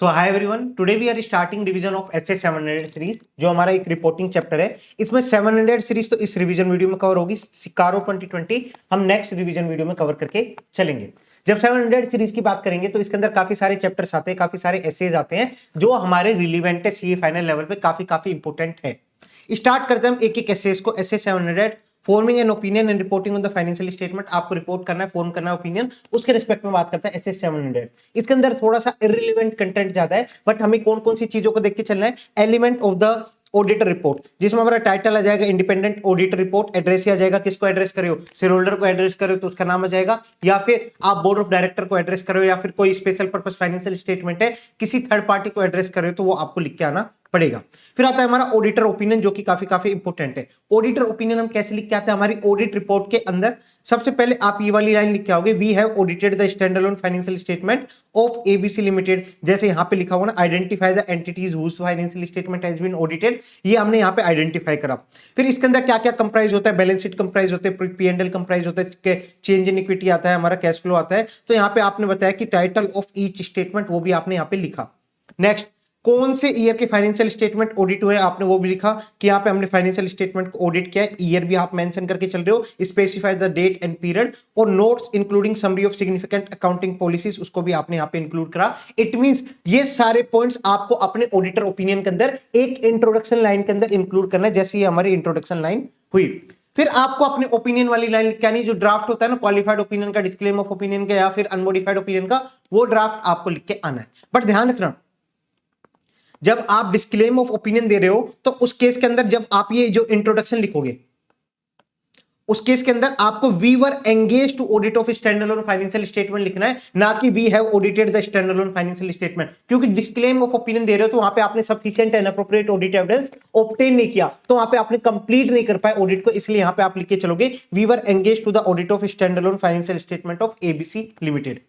So hi everyone, today we are starting revision of HS 700 series जो हमारा एक reporting chapter है। इसमें 700 सीरीज तो इस रिवीजन वीडियो में कवर होगी। सिकारो 2020 हम नेक्स्ट रिवीजन वीडियो में कवर करके चलेंगे। जब 700 सीरीज की बात करेंगे तो इसके अंदर काफी सारे चैप्टर्स आते हैं, काफी सारे एसेज आते हैं जो हमारे रिलीवेंट है सीए फाइनल लेवल पे, काफी इंपोर्टेंट है। स्टार्ट करते हैं हम एक एक एसेज को। SAs 700 forming an opinion and reporting on the financial statement. आपको रिपोर्ट करना है, फॉर्म करना है ओपिनियन, उसके रिस्पेक्ट में बात करता है एसएस 700। इसके अंदर थोड़ा सा इररिलेवेंट कंटेंट ज्यादा है, बट हमें कौन कौन सी चीजों को देख के चलना है। Element of the auditor report, जिसमें हमारा टाइटल आ जाएगा इंडिपेंडेंट ऑडिटर रिपोर्ट। एड्रेस आ जाएगा, किसको एड्रेस करे हो, शेयर होल्डर को एड्रेस करे हो तो उसका नाम आ जाएगा, या फिर आप बोर्ड ऑफ डायरेक्टर को एड्रेस करे हो, या फिर कोई स्पेशल पर्पस फाइनेंशियल स्टेटमेंट है किसी थर्ड पार्टी को एड्रेस करे हो तो वो आपको लिख के आना पड़ेगा। फिर आता है हमारा ऑडिटर ओपिनियन जो कि काफी इंपोर्टेंट है। ऑडिटर ओपिनियन हम कैसे लिख के आते हैं, हमारी ऑडिट रिपोर्ट के अंदर सबसे पहले आप ये वाली लाइन लिख के आओगे, we have audited the standalone financial statement of ABC limited. जैसे यहां पे लिखा हुआ ना, identify the entities whose financial statement has been audited, ये हमने यहां पे आइडेंटिफाई करा। फिर इसके अंदर क्या क्या कंप्राइज होता है, बैलेंस शीट कंप्राइज होते हैं, पी&एल कंप्राइज होता है, चेंज इन इक्विटी आता है, हमारा कैश फ्लो आता है। तो यहां पे आपने बताया कि टाइटल ऑफ ईच स्टेटमेंट वो भी आपने यहां पे लिखा। नेक्स्ट, कौन से ईयर के फाइनेंशियल स्टेटमेंट ऑडिट हुए आपने वो भी लिखा कि यहाँ पे हमने फाइनेंशियल स्टेटमेंट को ऑडिट किया है। ईयर भी आप मेंशन करके चल रहे हो, specify the date and period, और notes including summary of significant accounting policies उसको भी आपने यहाँ पे इंक्लूड करा। इट मींस ये सारे पॉइंट्स आपको अपने ऑडिटर ओपिनियन के अंदर एक इंट्रोडक्शन लाइन के अंदर इंक्लूड करना है, जैसे ये हमारी इंट्रोडक्शन लाइन हुई। फिर आपको अपने ओपिनियन वाली लाइन लिख के आनी, जो ड्राफ्ट होता है ना क्वालिफाइड ओपिनियन का, डिस्क्लेम ऑफ ओपिनियन का, या फिर अनमोडिफाइड ओपिनियन का, वो ड्राफ्ट आपको लिख के आना है। बट ध्यान रखना, जब आप डिस्क्लेम ऑफ ओपिनियन दे रहे हो तो उस केस के अंदर जब आप ये जो इंट्रोडक्शन लिखोगे उस केस के अंदर आपको we were engage to audit of standalone financial statement लिखना है, ना कि we have audited the standalone financial statement. क्योंकि डिस्क्लेम ऑफ ओपिनियन दे रहे हो तो वहां पे आपने sufficient and appropriate audit evidence obtain नहीं किया, तो वहां पे आपने कंप्लीट नहीं कर पाए ऑडिट को, इसलिए यहां पे आप लिख के चलोगे we were engage to the audit of standalone financial statement of ABC limited.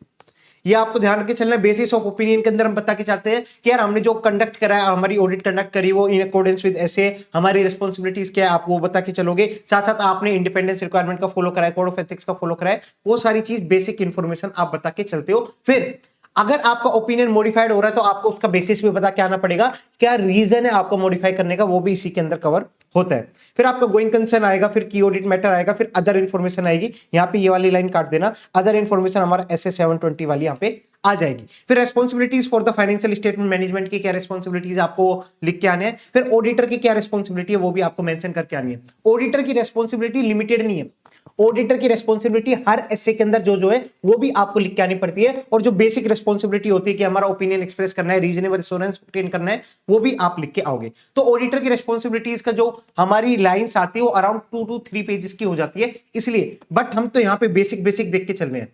ये आपको ध्यान रख के चलना है। बेसिस ऑफ ओपिनियन के अंदर हम बता के चाहते हैं कि यार हमने जो कंडक्ट करा है, हमारी ऑडिट कंडक्ट करी वो इन अकॉर्डेंस विद एसए, हमारी रिस्पांसिबिलिटीज क्या है आप वो बता के चलोगे। साथ साथ आपने इंडिपेंडेंस रिक्वायरमेंट का फॉलो करा है, कोड ऑफ एथिक्स का फॉलो करा है, वो सारी चीज बेसिक इंफॉर्मेशन आप बता के चलते हो। फिर अगर आपका ओपिनियन मॉडिफाइड हो रहा है तो आपको उसका बेसिस भी बता के आना पड़ेगा, क्या रीजन है आपको मॉडिफाई करने का, वो भी इसी के अंदर कवर होता है। फिर आपका गोइंग कंसर्न आएगा, फिर की ऑडिट मैटर आएगा, फिर अदर इंफॉर्मेशन आएगी। यहां पे ये वाली लाइन काट देना, अदर इंफॉर्मेशन हमारा एसएस 720 वाली यहां पे आ जाएगी। फिर responsibilities for the financial statement management की क्या रेस्पॉन्सिबिलिटीज आपको लिख के आने हैं। फिर ऑडिटर की क्या रेस्पॉन्सिबिलिटी है वो भी आपको मेंशन करके आनी है। ऑडिटर की रेस्पॉन्सिबिलिटी लिमिटेड नहीं है, ऑडिटर की रेस्पॉन्सिबिलिटी हर एसए के अंदर जो है वो भी आपको लिख के आनी पड़ती है। और जो बेसिक रेस्पॉन्सिबिलिटी होती है कि हमारा ओपिनियन एक्सप्रेस करना है, रीजनेबल एश्योरेंस ऑब्टेन करना है, वो भी आप लिख के आओगे। तो ऑडिटर की रेस्पॉन्सिबिलिटीज का जो हमारी लाइंस आती है वो अराउंड 2 to 3 पेजेस की हो जाती है, इसलिए। बट हम तो यहाँ पे बेसिक देख के चल रहे हैं।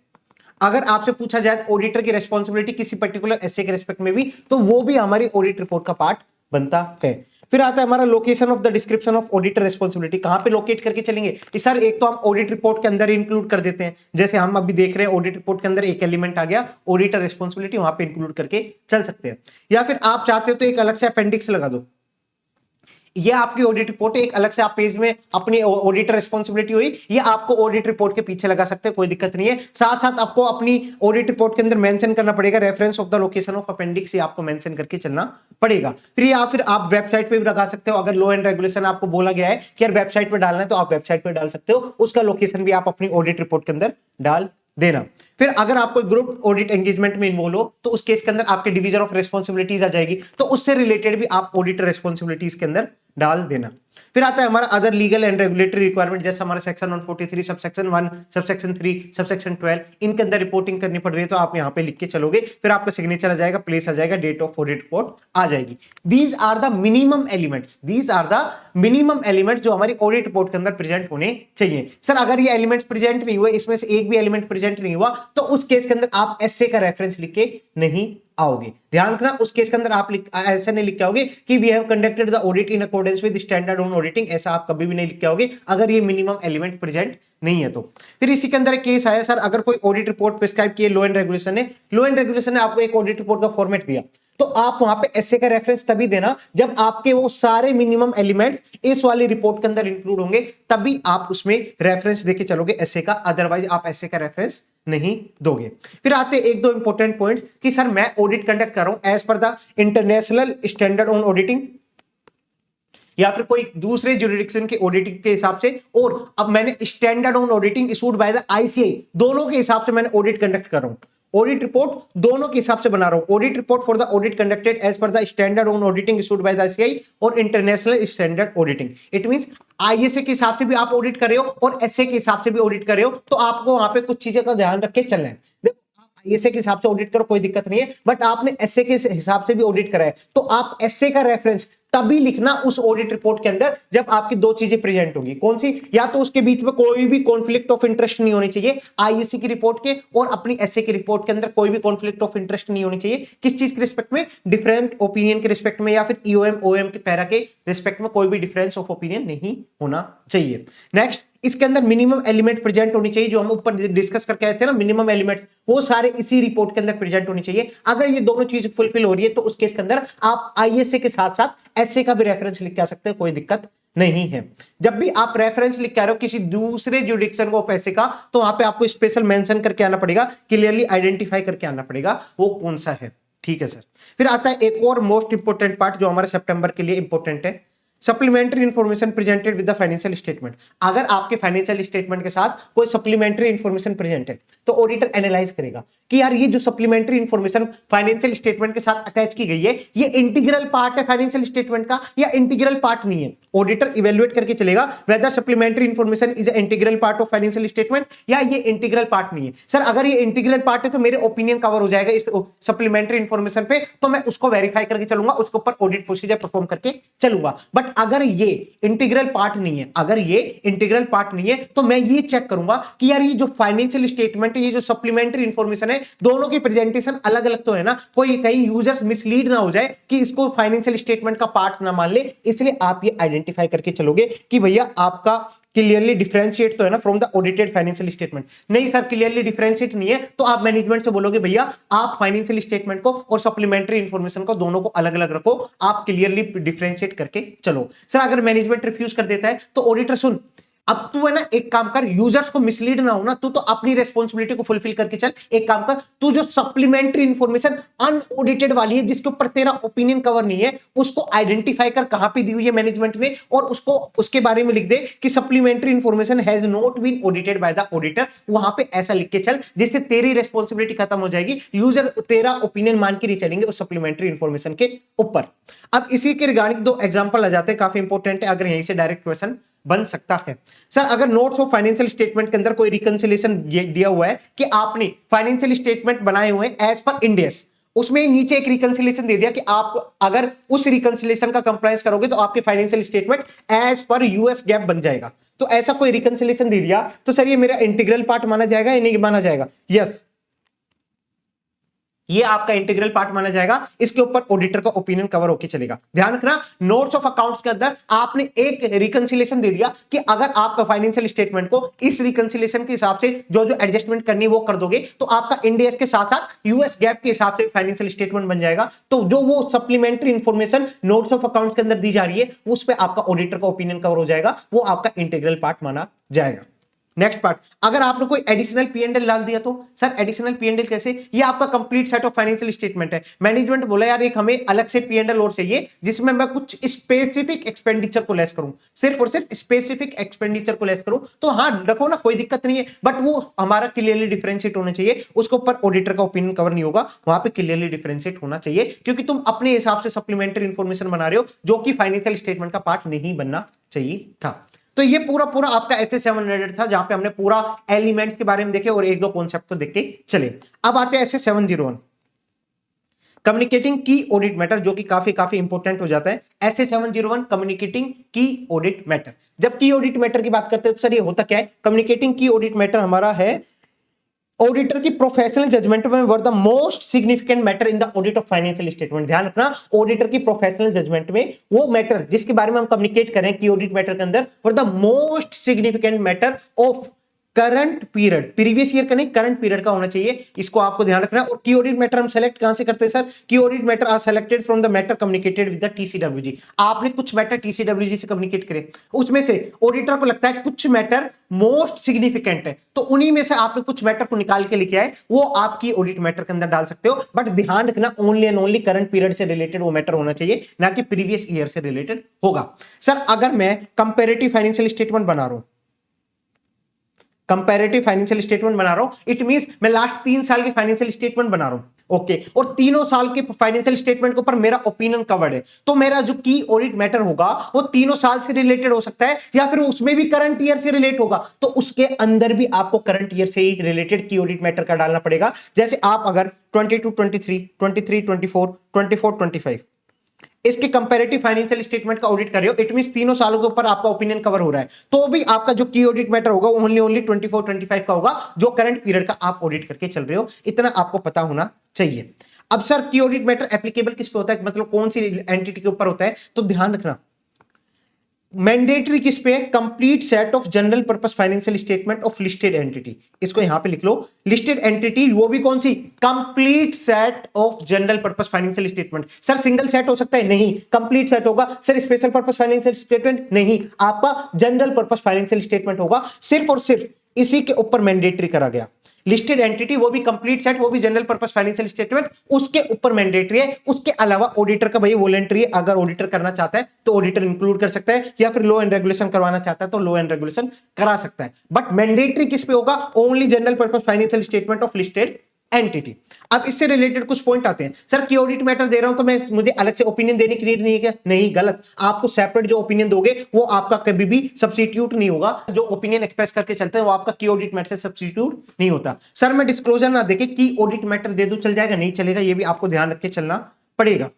अगर आपसे पूछा जाए ऑडिटर की रेस्पॉन्सिबिलिटी किसी पर्टिकुलर एसए के रिस्पेक्ट में भी, तो वो भी हमारी ऑडिट रिपोर्ट का पार्ट बनता है। फिर आता है हमारा location of the description of auditor responsibility, कहां पे लोकेट करके चलेंगे। इस सर एक तो हम ऑडिट रिपोर्ट के अंदर इंक्लूड कर देते हैं, जैसे हम अभी देख रहे हैं ऑडिट रिपोर्ट के अंदर एक एलिमेंट आ गया ऑडिटर रेस्पॉन्सिबिलिटी, वहां पे इंक्लूड करके चल सकते हैं। या फिर आप चाहते हो तो एक अलग से अपेंडिक्स लगा दो, ये आपकी ऑडिट रिपोर्ट है, एक अलग से आप पेज में अपनी ऑडिटर रिस्पॉन्सिबिलिटी हुई, ये आपको ऑडिट रिपोर्ट के पीछे लगा सकते हैं, कोई दिक्कत नहीं है। साथ साथ आपको अपनी ऑडिट रिपोर्ट के अंदर मेंशन करना पड़ेगा reference of the location of appendix, ये आपको मेंशन करके चलना पड़ेगा। फिर आप वेबसाइट पे भी लगा सकते हो, अगर लॉ एंड रेगुलेशन आपको बोला गया है कि यार वेबसाइट पे डालना है तो आप वेबसाइट पे डाल सकते हो, उसका लोकेशन भी आप अपनी ऑडिट रिपोर्ट के अंदर डाल देना। फिर अगर आप कोई ग्रुप ऑडिट एंगेजमेंट में इन्वॉल्व हो तो उस केस के अंदर आपके डिवीजन ऑफ रिस्पांसिबिलिटीज आ जाएगी, तो उससे रिलेटेड भी आप ऑडिटर रिस्पांसिबिलिटीज के अंदर डाल देना। फिर आता है हमारा other legal and regulatory requirement, जैसे हमारा सेक्शन 143 सबसेक्शन 1 सबसेक्शन 3 सबसेक्शन 12, इनके अंदर रिपोर्टिंग करनी पड़ रही है तो आप यहां पे लिख के चलोगे। फिर आपका सिग्नेचर आ जाएगा, प्लेस आ जाएगा, डेट ऑफ ऑडिट रिपोर्ट आ जाएगी। These are the minimum elements जो हमारी ऑडिट रिपोर्ट के अंदर प्रेजेंट होने चाहिए। सर अगर ये एलिमेंट प्रेजेंट नहीं हुए, इसमें से एक भी एलिमेंट प्रेजेंट नहीं हुआ, तो उस केस के अंदर आप एसए का रेफरेंस लिख के नहीं आओगे। ध्यान रखना, उस केस के अंदर आप ऐसा नहीं लिख के आओगे कि we have conducted the audit in accordance with standard on auditing, ऐसा आप कभी भी नहीं लिख के आओगे अगर ये मिनिमम एलिमेंट प्रेजेंट नहीं है तो। फिर इसी के अंदर एक केस आया, सर अगर कोई ऑडिट रिपोर्ट प्रिस्क्राइब किए लॉ एंड रेगुलेशन ने आपको एक ऑडिट रिपोर्ट का फॉर्मेट दिया, तो आप वहां पे एसए का रेफरेंस तभी देना जब आपके वो सारे मिनिमम एलिमेंट्स इस वाली रिपोर्ट के अंदर इंक्लूड होंगे, तभी आप उसमें रेफरेंस देके चलोगे एसए का, अदरवाइज आप एसए का रेफरेंस नहीं दोगे। फिर आते एक दो इंपॉर्टेंट पॉइंट्स कि सर मैं ऑडिट कंडक्ट कर रहा हूं as per the international standard on auditing या फिर कोई दूसरे जुरिडिक्शन के ऑडिटिंग के हिसाब से, और अब मैंने standard on auditing issued by the ICI, दोनों के हिसाब से मैंने ऑडिट कंडक्ट कर रहा हूं। ऑडिट रिपोर्ट दोनों के हिसाब से बना रहा हूं। Audit report for the audit conducted as per the standard on auditing issued by the ICI और international standard auditing. It means ISA के हिसाब से भी आप ऑडिट कर रहे हो और एसए के हिसाब से भी ऑडिट कर रहे हो, तो आपको वहां पे कुछ चीजें का ध्यान रख के चलना है। आईएसए के हिसाब से ऑडिट करो, कोई दिक्कत नहीं है, बट आपने एसए के हिसाब से भी ऑडिट करा है, तो आप एसए का रेफरेंस तभी लिखना उस ऑडिट रिपोर्ट के अंदर जब आपकी दो चीजें प्रेजेंट होगी। कौन सी? या तो उसके बीच में कोई भी कॉन्फ्लिक्ट ऑफ इंटरेस्ट नहीं होनी चाहिए, आईएसए की रिपोर्ट के और अपनी एसए की रिपोर्ट के अंदर कोई भी कॉन्फ्लिक्ट ऑफ इंटरेस्ट नहीं होनी चाहिए। किस चीज के रिस्पेक्ट में? डिफरेंट ओपिनियन के रिस्पेक्ट में, या फिर ईओएम ओएम के पैरा के रिस्पेक्ट में कोई भी डिफरेंस ऑफ ओपिनियन नहीं होना चाहिए। नेक्स्ट, इसके अंदर मिनिमम एलिमेंट प्रेजेंट होनी चाहिए, जो हम ऊपर डिस्कस करके आए थे ना, मिनिमम एलिमेंट्स, वो सारे इसी रिपोर्ट के अंदर प्रेजेंट होनी चाहिए। अगर ये दोनों चीज फुलफिल हो रही है तो उस केस के अंदर आप आईएसए के साथ साथ एसए का भी रेफरेंस लिख के आ सकते हैं, कोई दिक्कत नहीं है। जब भी आप रेफरेंस लिख के आ रहे हो किसी दूसरे जुडिक्शन ऑफ एसए का, तो वहां पे आपको स्पेशल मेंशन करके आना पड़ेगा, क्लियरली आइडेंटिफाई करके आना पड़ेगा वो कौन सा है। ठीक है सर। फिर आता है एक और मोस्ट इंपोर्टेंट पार्ट जो हमारे सितंबर के लिए इंपोर्टेंट है, supplementary information presented with the financial statement. अगर आपके फाइनेंशियल स्टेटमेंट के साथ कोई सप्लीमेंट्री इंफॉर्मेशन प्रेजेंट है तो ऑडिटर एनालाइज करेगा कि यार ये जो सप्लीमेंट्री इंफॉर्मेशन फाइनेंशियल स्टेटमेंट के साथ अटैच की गई है, ये इंटीग्रल पार्ट है फाइनेंशियल स्टेटमेंट का या इंटीग्रल पार्ट नहीं है। ऑडिटर इवेल्युएट करके चलेगा whether supplementary information is integral part of financial statement या ये इंटीग्रल पार्ट नहीं है। सर अगर ये इंटीग्रल पार्ट है तो मेरे ओपिनियन कवर हो जाएगा इस सप्लीमेंट्री इंफॉर्मेशन पे, तो मैं उसको वेरीफाई करके चलूंगा, उसके ऊपर ऑडिट प्रोसीजर परफॉर्म करके चलूंगा। बट अगर ये इंटीग्रल पार्ट नहीं है, अगर ये इंटीग्रल पार्ट नहीं है, तो मैं ये चेक करूंगा कि यार ये जो फाइनेंशियल स्टेटमेंट है, ये जो सप्लीमेंट्री इंफॉर्मेशन है, दोनों की प्रेजेंटेशन अलग अलग तो है ना, कोई कहीं यूजर्स मिसलीड ना हो जाए कि इसको फाइनेंशियल स्टेटमेंट का पार्ट ना मान ले। इसलिए आप ये आइडेंटिफाई करके चलोगे कि भैया आपका क्लियरली डिफरेंशिएट तो है ना from the audited financial statement. नहीं सर क्लियरली डिफरेंशिएट नहीं है, तो आप मैनेजमेंट से बोलोगे भैया आप फाइनेंशियल स्टेटमेंट को और सप्लीमेंट्री इंफॉर्मेशन को दोनों को अलग अलग रखो, आप क्लियरली डिफरेंशिएट करके चलो। सर अगर मैनेजमेंट रिफ्यूज कर देता है तो ऑडिटर सुन, अब तू है ना एक काम कर, यूजर्स को मिसलीड ना हो ना, तू तो अपनी रेस्पॉन्सिबिलिटी को फुलफिल करके चल। एक काम कर, तू जो सप्लीमेंट्री इंफॉर्मेशन अनऑडिटेड वाली है जिसके ऊपर तेरा ओपिनियन कवर नहीं है, उसको आइडेंटिफाई कर कहां पे दी हुई है मैनेजमेंट ने, और उसको उसके बारे में लिख दे कि supplementary information has not been audited by the auditor. वहां पे ऐसा लिख के चल जिससे तेरी रेस्पॉन्सिबिलिटी खत्म हो जाएगी, यूजर तेरा ओपिनियन मान के नहीं चलेंगे उस सप्लीमेंट्री इंफॉर्मेशन के ऊपर। अब इसी के रिगार्डिंग दो एग्जांपल आ जाते हैं, काफी इंपॉर्टेंट है, अगर यहीं से डायरेक्ट क्वेश्चन बन सकता है। सर अगर नोट्स ऑफ फाइनेंशियल स्टेटमेंट के अंदर कोई रिकंसिलिएशन दिया हुआ है कि आपने फाइनेंशियल स्टेटमेंट बनाए हुए हैं एज पर इंड एस, उसमें नीचे एक रिकंसिलिएशन दे दिया कि आप अगर उस रिकंसिलिएशन का कंप्लायंस करोगे तो आपके financial statement as per US GAAP बन जाएगा। तो ऐसा कोई रिकंसिलिएशन दे दिया तो सर ये मेरा इंटीग्रल पार्ट माना जाएगा या नहीं माना जाएगा? यस, ये आपका इंटीग्रल पार्ट माना जाएगा, इसके ऊपर ऑडिटर का ओपिनियन कवर होके चलेगा। ध्यान रखना, नोट्स ऑफ अकाउंट्स के अंदर आपने एक रिकंसिलिएशन दे दिया कि अगर आपका फाइनेंशियल स्टेटमेंट को इस रिकंसिलिएशन के हिसाब से जो जो एडजस्टमेंट करनी है वो कर दोगे तो आपका इंड एस के साथ साथ यूएस गैप के हिसाब से फाइनेंशियल स्टेटमेंट बन जाएगा। तो जो वो supplementary information notes of accounts के अंदर दी जा रही है उस पर आपका ऑडिटर का ओपिनियन कवर हो जाएगा, वो आपका इंटीग्रल पार्ट माना जाएगा। नेक्स्ट पार्ट, अगर आपने कोई एडिशनल पी&एल डाल दिया तो सर एडिशनल पी&एल कैसे? ये आपका complete set of financial statement है, मैनेजमेंट बोला यार एक हमें अलग से पी&एल और चाहिए जिसमें मैं कुछ स्पेसिफिक एक्सपेंडिचर को लेस करूं, सिर्फ और सिर्फ स्पेसिफिक एक्सपेंडिचर को लेस करूं, तो हाँ रखो ना, कोई दिक्कत नहीं है, बट वो हमारा क्लियरली डिफरेंशिएट होना चाहिए, उसके ऊपर ऑडिटर का ओपिनियन कवर नहीं होगा, वहां पे क्लियरली डिफरेंशिएट होना चाहिए, क्योंकि तुम अपने हिसाब से सप्लीमेंट्री इंफॉर्मेशन बना रहे हो जो कि फाइनेंशियल स्टेटमेंट का पार्ट नहीं बनना चाहिए था। तो ये पूरा पूरा आपका एसए 700 था जहां पे हमने पूरा एलिमेंट्स के बारे में देखे और एक दो कॉन्सेप्ट को देख के चले। अब आते हैं एसए 701 कम्युनिकेटिंग की ऑडिट मैटर, जो कि काफी इंपॉर्टेंट हो जाता है। एसए 701 कम्युनिकेटिंग की ऑडिट मैटर। जब की ऑडिट मैटर की बात करते हैं तो सर ये होता क्या है? कम्युनिकेटिंग की ऑडिट मैटर हमारा है ऑडिटर की प्रोफेशनल जजमेंट में were the most significant matter in the audit of financial statement. ध्यान रखना, ऑडिटर की प्रोफेशनल जजमेंट में वो मैटर जिसके बारे में हम कम्युनिकेट करें कि ऑडिट मैटर के अंदर were the most significant matter of current period, previous year का नहीं, करंट पीरियड का होना चाहिए, इसको आपको ध्यान रखना है। और की ऑडिट मैटर हम सेलेक्ट कहां से करते हैं sir? Key audit matter are selected from the matter communicated with the TCWG. आपने कुछ मैटर टीसीडब्ल्यूजी से कम्युनिकेट करे, उसमें से ऑडिटर को लगता है कुछ मैटर मोस्ट सिग्निफिकेंट है, तो उन्हीं में से आपने कुछ मैटर को निकाल के लिखे आए, वो आपकी ऑडिट मैटर के अंदर डाल सकते हो। बट ध्यान रखना only and only current period से रिलेटेड वो मैटर होना चाहिए, ना कि प्रीवियस ईयर से रिलेटेड होगा। सर अगर मैं कंपैरेटिव फाइनेंशियल स्टेटमेंट बना रहा हूं, कंपैरेटिव फाइनेंशियल स्टेटमेंट बना रहा हूं, इट मींस मैं लास्ट 3 साल की फाइनेंशियल स्टेटमेंट बना रहा हूं, ओके, और तीनों साल के फाइनेंशियल स्टेटमेंट के ऊपर मेरा ओपिनियन कवर्ड है, तो मेरा जो की ऑडिट मैटर होगा वो तीनों साल से रिलेटेड हो सकता है, या फिर उसमें भी करंट ईयर से रिलेट होगा, तो उसके अंदर भी आपको करंट ईयर से ही रिलेटेड की ऑडिट मैटर का डालना पड़ेगा। जैसे आप अगर 22 23 23 24 24 25 इसके कंपैरेटिव फाइनेंशियल स्टेटमेंट का ऑडिट कर रहे हो, इट मींस तीनों सालों के ऊपर आपका ओपिनियन कवर हो रहा है, तो भी आपका जो की ऑडिट मैटर होगा वो ओनली 24 25 का होगा, जो करंट पीरियड का आप ऑडिट करके चल रहे हो। इतना आपको पता होना चाहिए। अब sir key audit matter applicable किस पे होता है, मतलब कौन सी एंटिटी के ऊपर होता है, तो ध्यान रखना मैंडेटरी किस पे है? Complete set of general purpose financial statement of listed entity. इसको यहां पे लिख लो, लिस्टेड एंटिटी, वो भी कौन सी? Complete set of general purpose financial statement. Sir single set हो सकता है? नहीं, कंप्लीट सेट होगा। Sir special purpose financial statement? नहीं, आपका जनरल पर्पस फाइनेंशियल स्टेटमेंट होगा। सिर्फ और सिर्फ इसी के ऊपर मैंडेटरी करा गया। लिस्टेड एंटिटी वो भी कंप्लीट सेट, वो भी जनरल पर्पस फाइनेंशियल स्टेटमेंट, उसके ऊपर मैंडेटरी है। उसके अलावा ऑडिटर का भाई वॉलंटरी है, अगर ऑडिटर करना चाहता है तो ऑडिटर इंक्लूड कर सकता है, या फिर लॉ एंड रेगुलेशन करवाना चाहता है तो लॉ एंड रेगुलेशन करा सकता है। बट मैंडेटरी किस पे होगा? Only general purpose financial statement of listed entity. अब इससे रिलेटेड कुछ पॉइंट आते हैं। सर की ऑडिट मैटर दे रहा हूं तो मैं मुझे अलग से ओपिनियन देने की नीड नहीं है क्या? नहीं, गलत। आपको सेपरेट जो ओपिनियन दोगे वो आपका कभी भी सब्स्टिट्यूट नहीं होगा। जो ओपिनियन एक्सप्रेस करके चलते हैं वो आपका की ऑडिट मैटर से सब्स्टिट्यूट नहीं होता। सर मैं डिस्क्लोजर ना देके की ऑडिट मैटर दे दूं, चल जाएगा? नहीं चलेगा, ये भी आपको ध्यान रख के चलना पड़ेगा।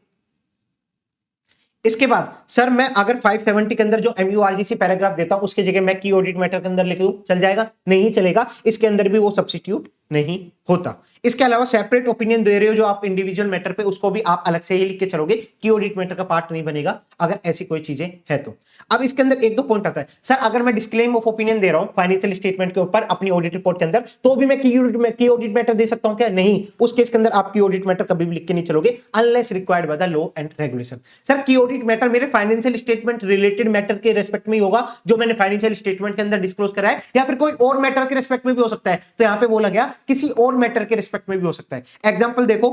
इसके बाद सर मैं अगर 570 के अंदर जो MURGC पैराग्राफ देता हूं उसकी जगह मैं की ऑडिट मैटर के अंदर लिख दूं, चल जाएगा? नहीं चलेगा, इसके अंदर भी वो सब्स्टिट्यूट नहीं होता। इसके अलावा सेपरेट ओपिनियन दे रहे हो जो आप इंडिविजुअल मैटर पे, उसको भी आप अलग से ही लिख के चलोगे, की ऑडिट मैटर का पार्ट नहीं बनेगा अगर ऐसी कोई चीजें है तो। अब इसके अंदर एक दो पॉइंट आता है। सर अगर मैं डिस्क्लेम ऑफ ओपिनियन दे रहा हूं फाइनेंशियल स्टेटमेंट के ऊपर अपनी ऑडिट रिपोर्ट के अंदर, तो भी मैं की ऑडिट मैटर दे सकता हूं क्या? नहीं, उस केस के अंदर आप की ऑडिट मैटर कभी भी लिख के नहीं चलोगे unless required by the law and regulation. Sir key audit matter मेरे फाइनेंशियल स्टेटमेंट रिलेटेड मैटर के रेस्पेक्ट में ही होगा जो मैंने फाइनेंशियल स्टेटमेंट के अंदर डिस्क्लोज करा है, या फिर कोई और मैटर के रेस्पेक्ट में भी हो सकता है। तो यहां पे बोला गया किसी और मैटर के रिस्पेक्ट में भी हो सकता है। एग्जांपल देखो,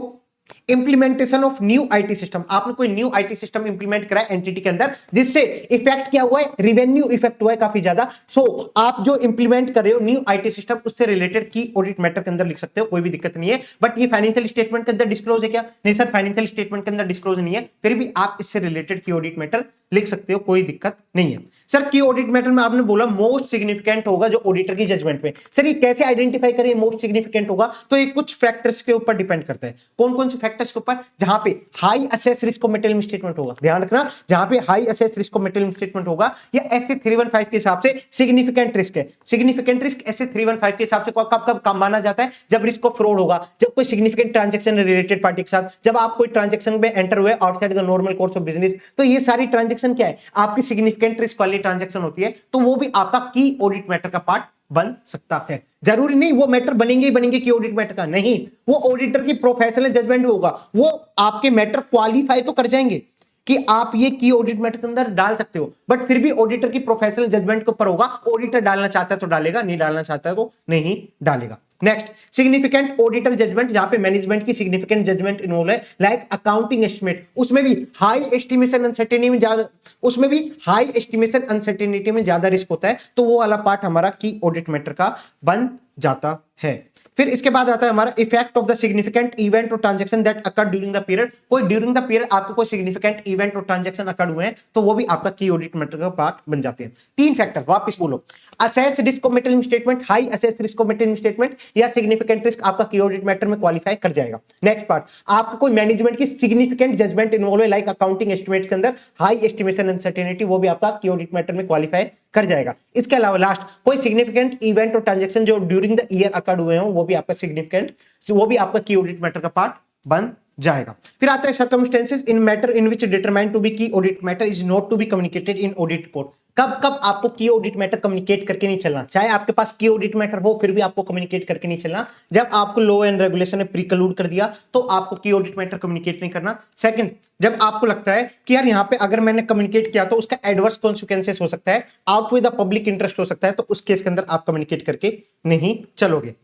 implementation of new IT system. आपने कोई न्यू आईटी सिस्टम इंप्लीमेंट करा है एंटिटी के अंदर, जिससे इफेक्ट क्या हुआ है? रिवेन्यू इफेक्ट हुआ है काफी ज्यादा। सो आप जो इंप्लीमेंट कर रहे हो न्यू आईटी सिस्टम, उससे रिलेटेड की ऑडिट मैटर के अंदर लिख सकते हो, कोई भी दिक्कत नहीं है। बट ये फाइनेंशियल स्टेटमेंट के अंदर डिस्क्लोज है क्या? नहीं सर, फाइनेंशियल स्टेटमेंट के अंदर डिस्क्लोज नहीं है, फिर भी आप इससे रिलेटेड की ऑडिट मैटर लिख सकते हो, कोई दिक्कत नहीं है। सर की ऑडिट मैटर में आपने बोला मोस्ट सिग्निफिकेंट होगा जो ऑडिटर की जजमेंट में। सर ये कैसे आइडेंटिफाई करें मोस्ट सिग्निफिकेंट होगा? तो ये कुछ फैक्टर्स के ऊपर डिपेंड करता है। कौन कौन से फैक्टर्स के ऊपर? जहां पे high assess risk of material statement होगा, ध्यान रखना, जहां पे high assess risk of material statement होगा, या ऐसे 315 के हिसाब से सिग्निफिकेंट रिस्क है। सिग्निफिकेंट रिस्क ऐसे 315 के हिसाब से कब कब कम माना जाता है? जब रिस्क ऑफ फ्रॉड होगा, जब कोई सिग्निफिकेंट ट्रांजैक्शन रिलेटेड पार्टी के साथ, जब आप कोई ट्रांजैक्शन में एंटर हुए outside the normal course of business, तो ये सारी ट्रांजैक्शन क्या है? आपकी सिग्निफिकेंट रिस्क वाली ट्रांजैक्शन होती है, तो वो भी आपका की ऑडिट मैटर का पार्ट बन सकता है। जरूरी नहीं वो मैटर बनेंगे ही बनेंगे की ऑडिट मैटर का, नहीं, वो ऑडिटर की प्रोफेशनल जजमेंट होगा, वो आपके मैटर क्वालिफाई तो कर जाएंगे कि आप ये की ऑडिट मैटर के अंदर डाल सकते हो, बट फिर भी ऑडिटर की प्रोफेशनल जजमेंट के ऊपर होगा। ऑडिटर डालना चाहता है तो डालेगा, नहीं डालना चाहता है तो नहीं डालेगा। नेक्स्ट, सिग्निफिकेंट ऑडिटर जजमेंट, जहां पे मैनेजमेंट की सिग्निफिकेंट जजमेंट इन्वॉल्व है, लाइक अकाउंटिंग एस्टिमेट, उसमें भी हाई एस्टिमेशन अनसर्टेनिटी में ज्यादा, उसमें भी हाई एस्टिमेशन अनसर्टेनिटी में ज्यादा रिस्क होता है, तो वो वाला पार्ट हमारा की ऑडिट मैटर का बन जाता है। फिर इसके बाद आता है हमारा effect of the significant event और transaction that occur during the period. कोई ड्यूरिंग द पीरियड आपको कोई सिग्निफिकेंट इवेंट और ट्रांजैक्शन अकर हुए हैं तो वो भी आपका की ऑडिट मैटर का पार्ट बन जाते हैं। तीन फैक्टर वापस बोलो, assess risk of material statement, high assess risk of material statement या सिग्निफिकेंट रिस्क आपका की ऑडिट मैटर में क्वालिफाई कर जाएगा। नेक्स्ट पार्ट, आपका कोई मैनेजमेंट की सिग्निफिकेंट जजमेंट इन्वॉल्व है, लाइक अकाउंटिंग एस्टिमेट के अंदर हाई एस्टिमेशन अनसर्टेनिटी, वो भी आपका की ऑडिट मैटर में क्वालिफाई कर जाएगा। इसके अलावा लास्ट, कोई सिग्निफिकेंट इवेंट और ट्रांजैक्शन जो ड्यूरिंग द ईयर अकर हुए हो, वो भी आपका सिग्निफिकेंट, वो भी आपका की ऑडिट मैटर का पार्ट बन जाएगा। फिर आता है circumstances in matter in which determine to be key audit matter is not to be communicated in audit report. कब कब आपको की ऑडिट मैटर कम्युनिकेट करके नहीं चलना, चाहे आपके पास की ऑडिट मैटर हो फिर भी आपको कम्युनिकेट करके नहीं चलना। जब आपको लॉ एंड रेगुलेशन ने प्रीकलूड कर दिया तो आपको की ऑडिट मैटर कम्युनिकेट नहीं करना। सेकंड, जब आपको लगता है कि यार यहां पे अगर मैंने कम्युनिकेट किया तो उसका एडवर्स कॉन्सिक्वेंसेस हो सकता है, out with the public interest हो सकता है, तो उस केस के अंदर आप कम्युनिकेट करके नहीं चलोगे।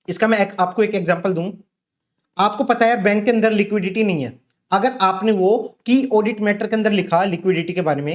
इसका मैं आपको एक एग्जांपल दूं। आपको पता है बैंक के अंदर लिक्विडिटी नहीं है, अगर आपने वो की ऑडिट मैटर के अंदर लिखा लिक्विडिटी के बारे में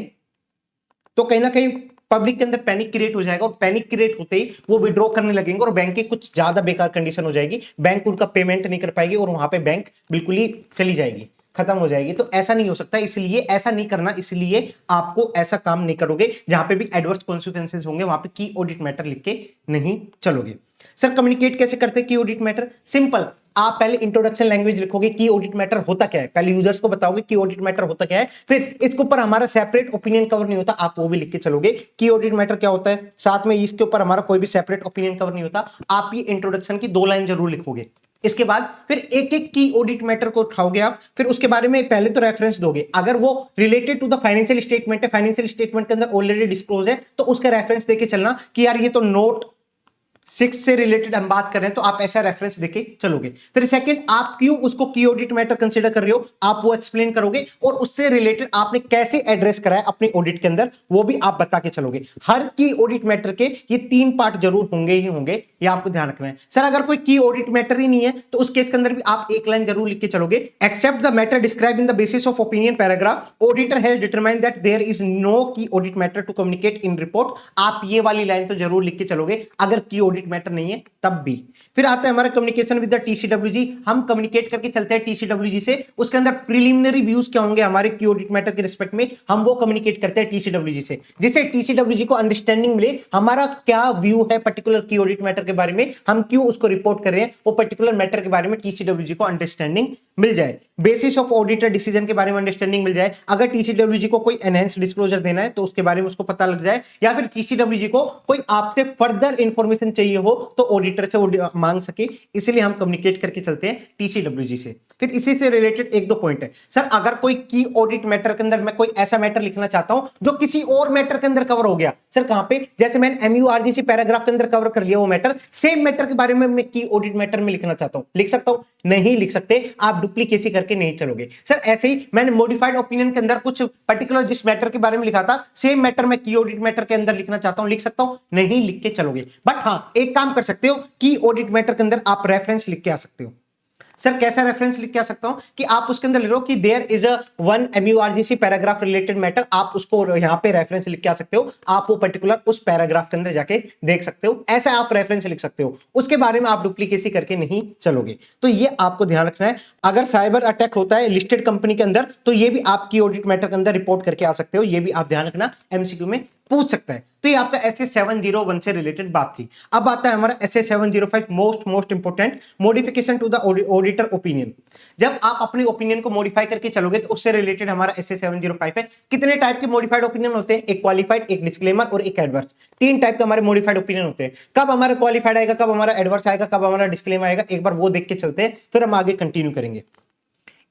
तो कहीं ना कहीं पब्लिक के अंदर पैनिक क्रिएट हो जाएगा, और पैनिक क्रिएट होते ही वो विड्रॉ करने लगेंगे और बैंक की कुछ ज्यादा बेकार कंडीशन हो जाएगी, बैंक उनका पेमेंट नहीं कर पाएगी और वहां पे बैंक बिल्कुल ही चली जाएगी, खत्म हो जाएगी। तो ऐसा नहीं हो सकता, इसलिए ऐसा नहीं करना, इसलिए आपको ऐसा काम नहीं करोगे जहां पे भी एडवर्स कॉन्सिक्वेंसेस होंगे वहां पे की ऑडिट मैटर लिख के नहीं चलोगे। सर कम्युनिकेट कैसे करते हैं की ऑडिट मैटर? सिंपल, आप पहले इंट्रोडक्शन लैंग्वेज लिखोगे की ऑडिट मैटर होता क्या है, पहले यूजर्स को बताओगे की ऑडिट मैटर होता क्या है, फिर इसके ऊपर हमारा सेपरेट ओपिनियन कवर नहीं होता, आप वो भी लिख के चलोगे की ऑडिट मैटर क्या होता है, साथ में इसके ऊपर हमारा कोई भी सेपरेट ओपिनियन कवर नहीं होता, आप ये इंट्रोडक्शन की 2 लाइन जरूर लिखोगे। इसके बाद फिर एक एक की ऑडिट मैटर को उठाओगे आप, फिर उसके बारे में पहले तो रेफरेंस दोगे, अगर वो related to the financial statement है, फाइनेंशियल स्टेटमेंट के अंदर ऑलरेडी डिस्क्लोज है तो उसका रेफरेंस देके चलना कि यार ये तो नोट 6 से रिलेटेड हम बात कर रहे हैं, तो आप ऐसा रेफरेंस देके चलोगे। फिर सेकंड, आप क्यों उसको की ऑडिट मैटर कंसीडर कर रहे हो, आप वो एक्सप्लेन करोगे, और उससे रिलेटेड आपने कैसे एड्रेस करा है अपनी ऑडिट के अंदर वो भी आप बता के चलोगे। हर की ऑडिट मैटर के ये 3 पार्ट जरूर होंगे ही होंगे, ये आपको ध्यान रखना है। सर अगर कोई की ऑडिट मैटर ही नहीं है तो उस केस के अंदर भी आप एक लाइन जरूर लिख के चलोगे, except the matter describe in the basis of opinion paragraph, auditor has determined that there is no key audit matter to communicate in report. आप ये वाली लाइन तो जरूर लिख के चलोगे अगर की ऑडिट मैटर नहीं है तब भी। फिर आता है हमारा कम्युनिकेशन विद द टीसीडब्ल्यूजी, हम कम्युनिकेट करके चलते हैं टीसीडब्ल्यूजी से, उसके अंदर प्रिलिमिनरी व्यूज क्या होंगे हमारे की ऑडिट मैटर के रिस्पेक्ट में, हम वो कम्युनिकेट करते हैं टीसीडब्ल्यूजी से, जिससे टीसीडब्ल्यूजी को अंडरस्टैंडिंग मिले हमारा क्या व्यू है पर्टिकुलर की ऑडिट मैटर के बारे में, हम क्यों उसको रिपोर्ट कर रहे हैं, वो पर्टिकुलर मैटर के बारे में टीसीडब्ल्यूजी को अंडरस्टैंडिंग मिल जाए, बेसिस ऑफ ऑडिटर डिसीजन के बारे में अंडरस्टैंडिंग मिल जाए, अगर टीसीडब्ल्यूजी को कोई एनहांस डिस्क्लोजर देना है तो उसके बारे में उसको पता लग जाए, या फिर टीसीडब्ल्यूजी को कोई आपसे फर्दर इंफॉर्मेशन चाहिए हो तो ऑडिटर से वो मांग सके, इसलिए हम कम्युनिकेट करके चलते हैं टीसीडब्ल्यूजी से। फिर इसी से रिलेटेड 1-2 पॉइंट है। सर अगर कोई की ऑडिट मैटर के अंदर मैं कोई ऐसा मैटर लिखना चाहता हूं जो किसी और मैटर के अंदर कवर हो गया, सर कहां पे, जैसे मैंने एमयूआरजीसी पैराग्राफ के अंदर कवर कर लिया वो मैटर, सेम मैटर के बारे में मैं की ऑडिट मैटर में लिखना चाहता हूं, लिख सकता हूं? नहीं लिख सकते, आप डुप्लीकेसी करके नहीं चलोगे। सर ऐसे ही मैंने मॉडिफाइड ओपिनियन के अंदर कुछ पर्टिकुलर जिस मैटर के बारे में लिखा था, सेम मैटर मैं की ऑडिट मैटर के अंदर लिखना चाहता हूं, लिख सकता हूं? नहीं लिख के चलोगे। बट हां एक काम कर सकते हो, की ऑडिट मैटर के अंदर आप रेफरेंस लिख के आ सकते हो। सर कैसा रेफरेंस लिख के आ सकता हूं कि आप उसके अंदर लिख लो कि there is a one MURGC paragraph related matter, आप उसको यहां पे रेफरेंस लिख के आ सकते हो, आप वो पर्टिकुलर उस पैराग्राफ के अंदर जाके देख सकते हो, ऐसा आप रेफरेंस लिख सकते हो, उसके बारे में आप डुप्लीकेसी करके नहीं चलोगे। तो ये आपको ध्यान रखना है। अगर साइबर अटैक होता है लिस्टेड कंपनी के अंदर तो ये भी आप की ऑडिट मैटर के अंदर रिपोर्ट करके आ सकते हो, ये भी आप ध्यान रखना, एमसीक्यू में पूछ सकता है। तो ये आपका एसए 701 से रिलेटेड बात थी। अब आता है हमारा SA 705, most important, modification to the auditor opinion. जब आप अपने ओपिनियन को मॉडिफाई करके चलोगे तो उससे रिलेटेड हमारा एसए 705 है। कितने टाइप के मॉडिफाइड ओपिनियन होते हैं? एक क्वालिफाइड, एक डिस्क्लेमर और एक एडवर्स। 3 टाइप के हमारे मॉडिफाइड ओपिनियन होते हैं। कब हमारा क्वालिफाइड आएगा, कब हमारा एडवर्स आएगा, कब हमारा डिस्क्लेमर आएगा, एक बार वो देख के चलते हैं, फिर हम आगे कंटिन्यू करेंगे।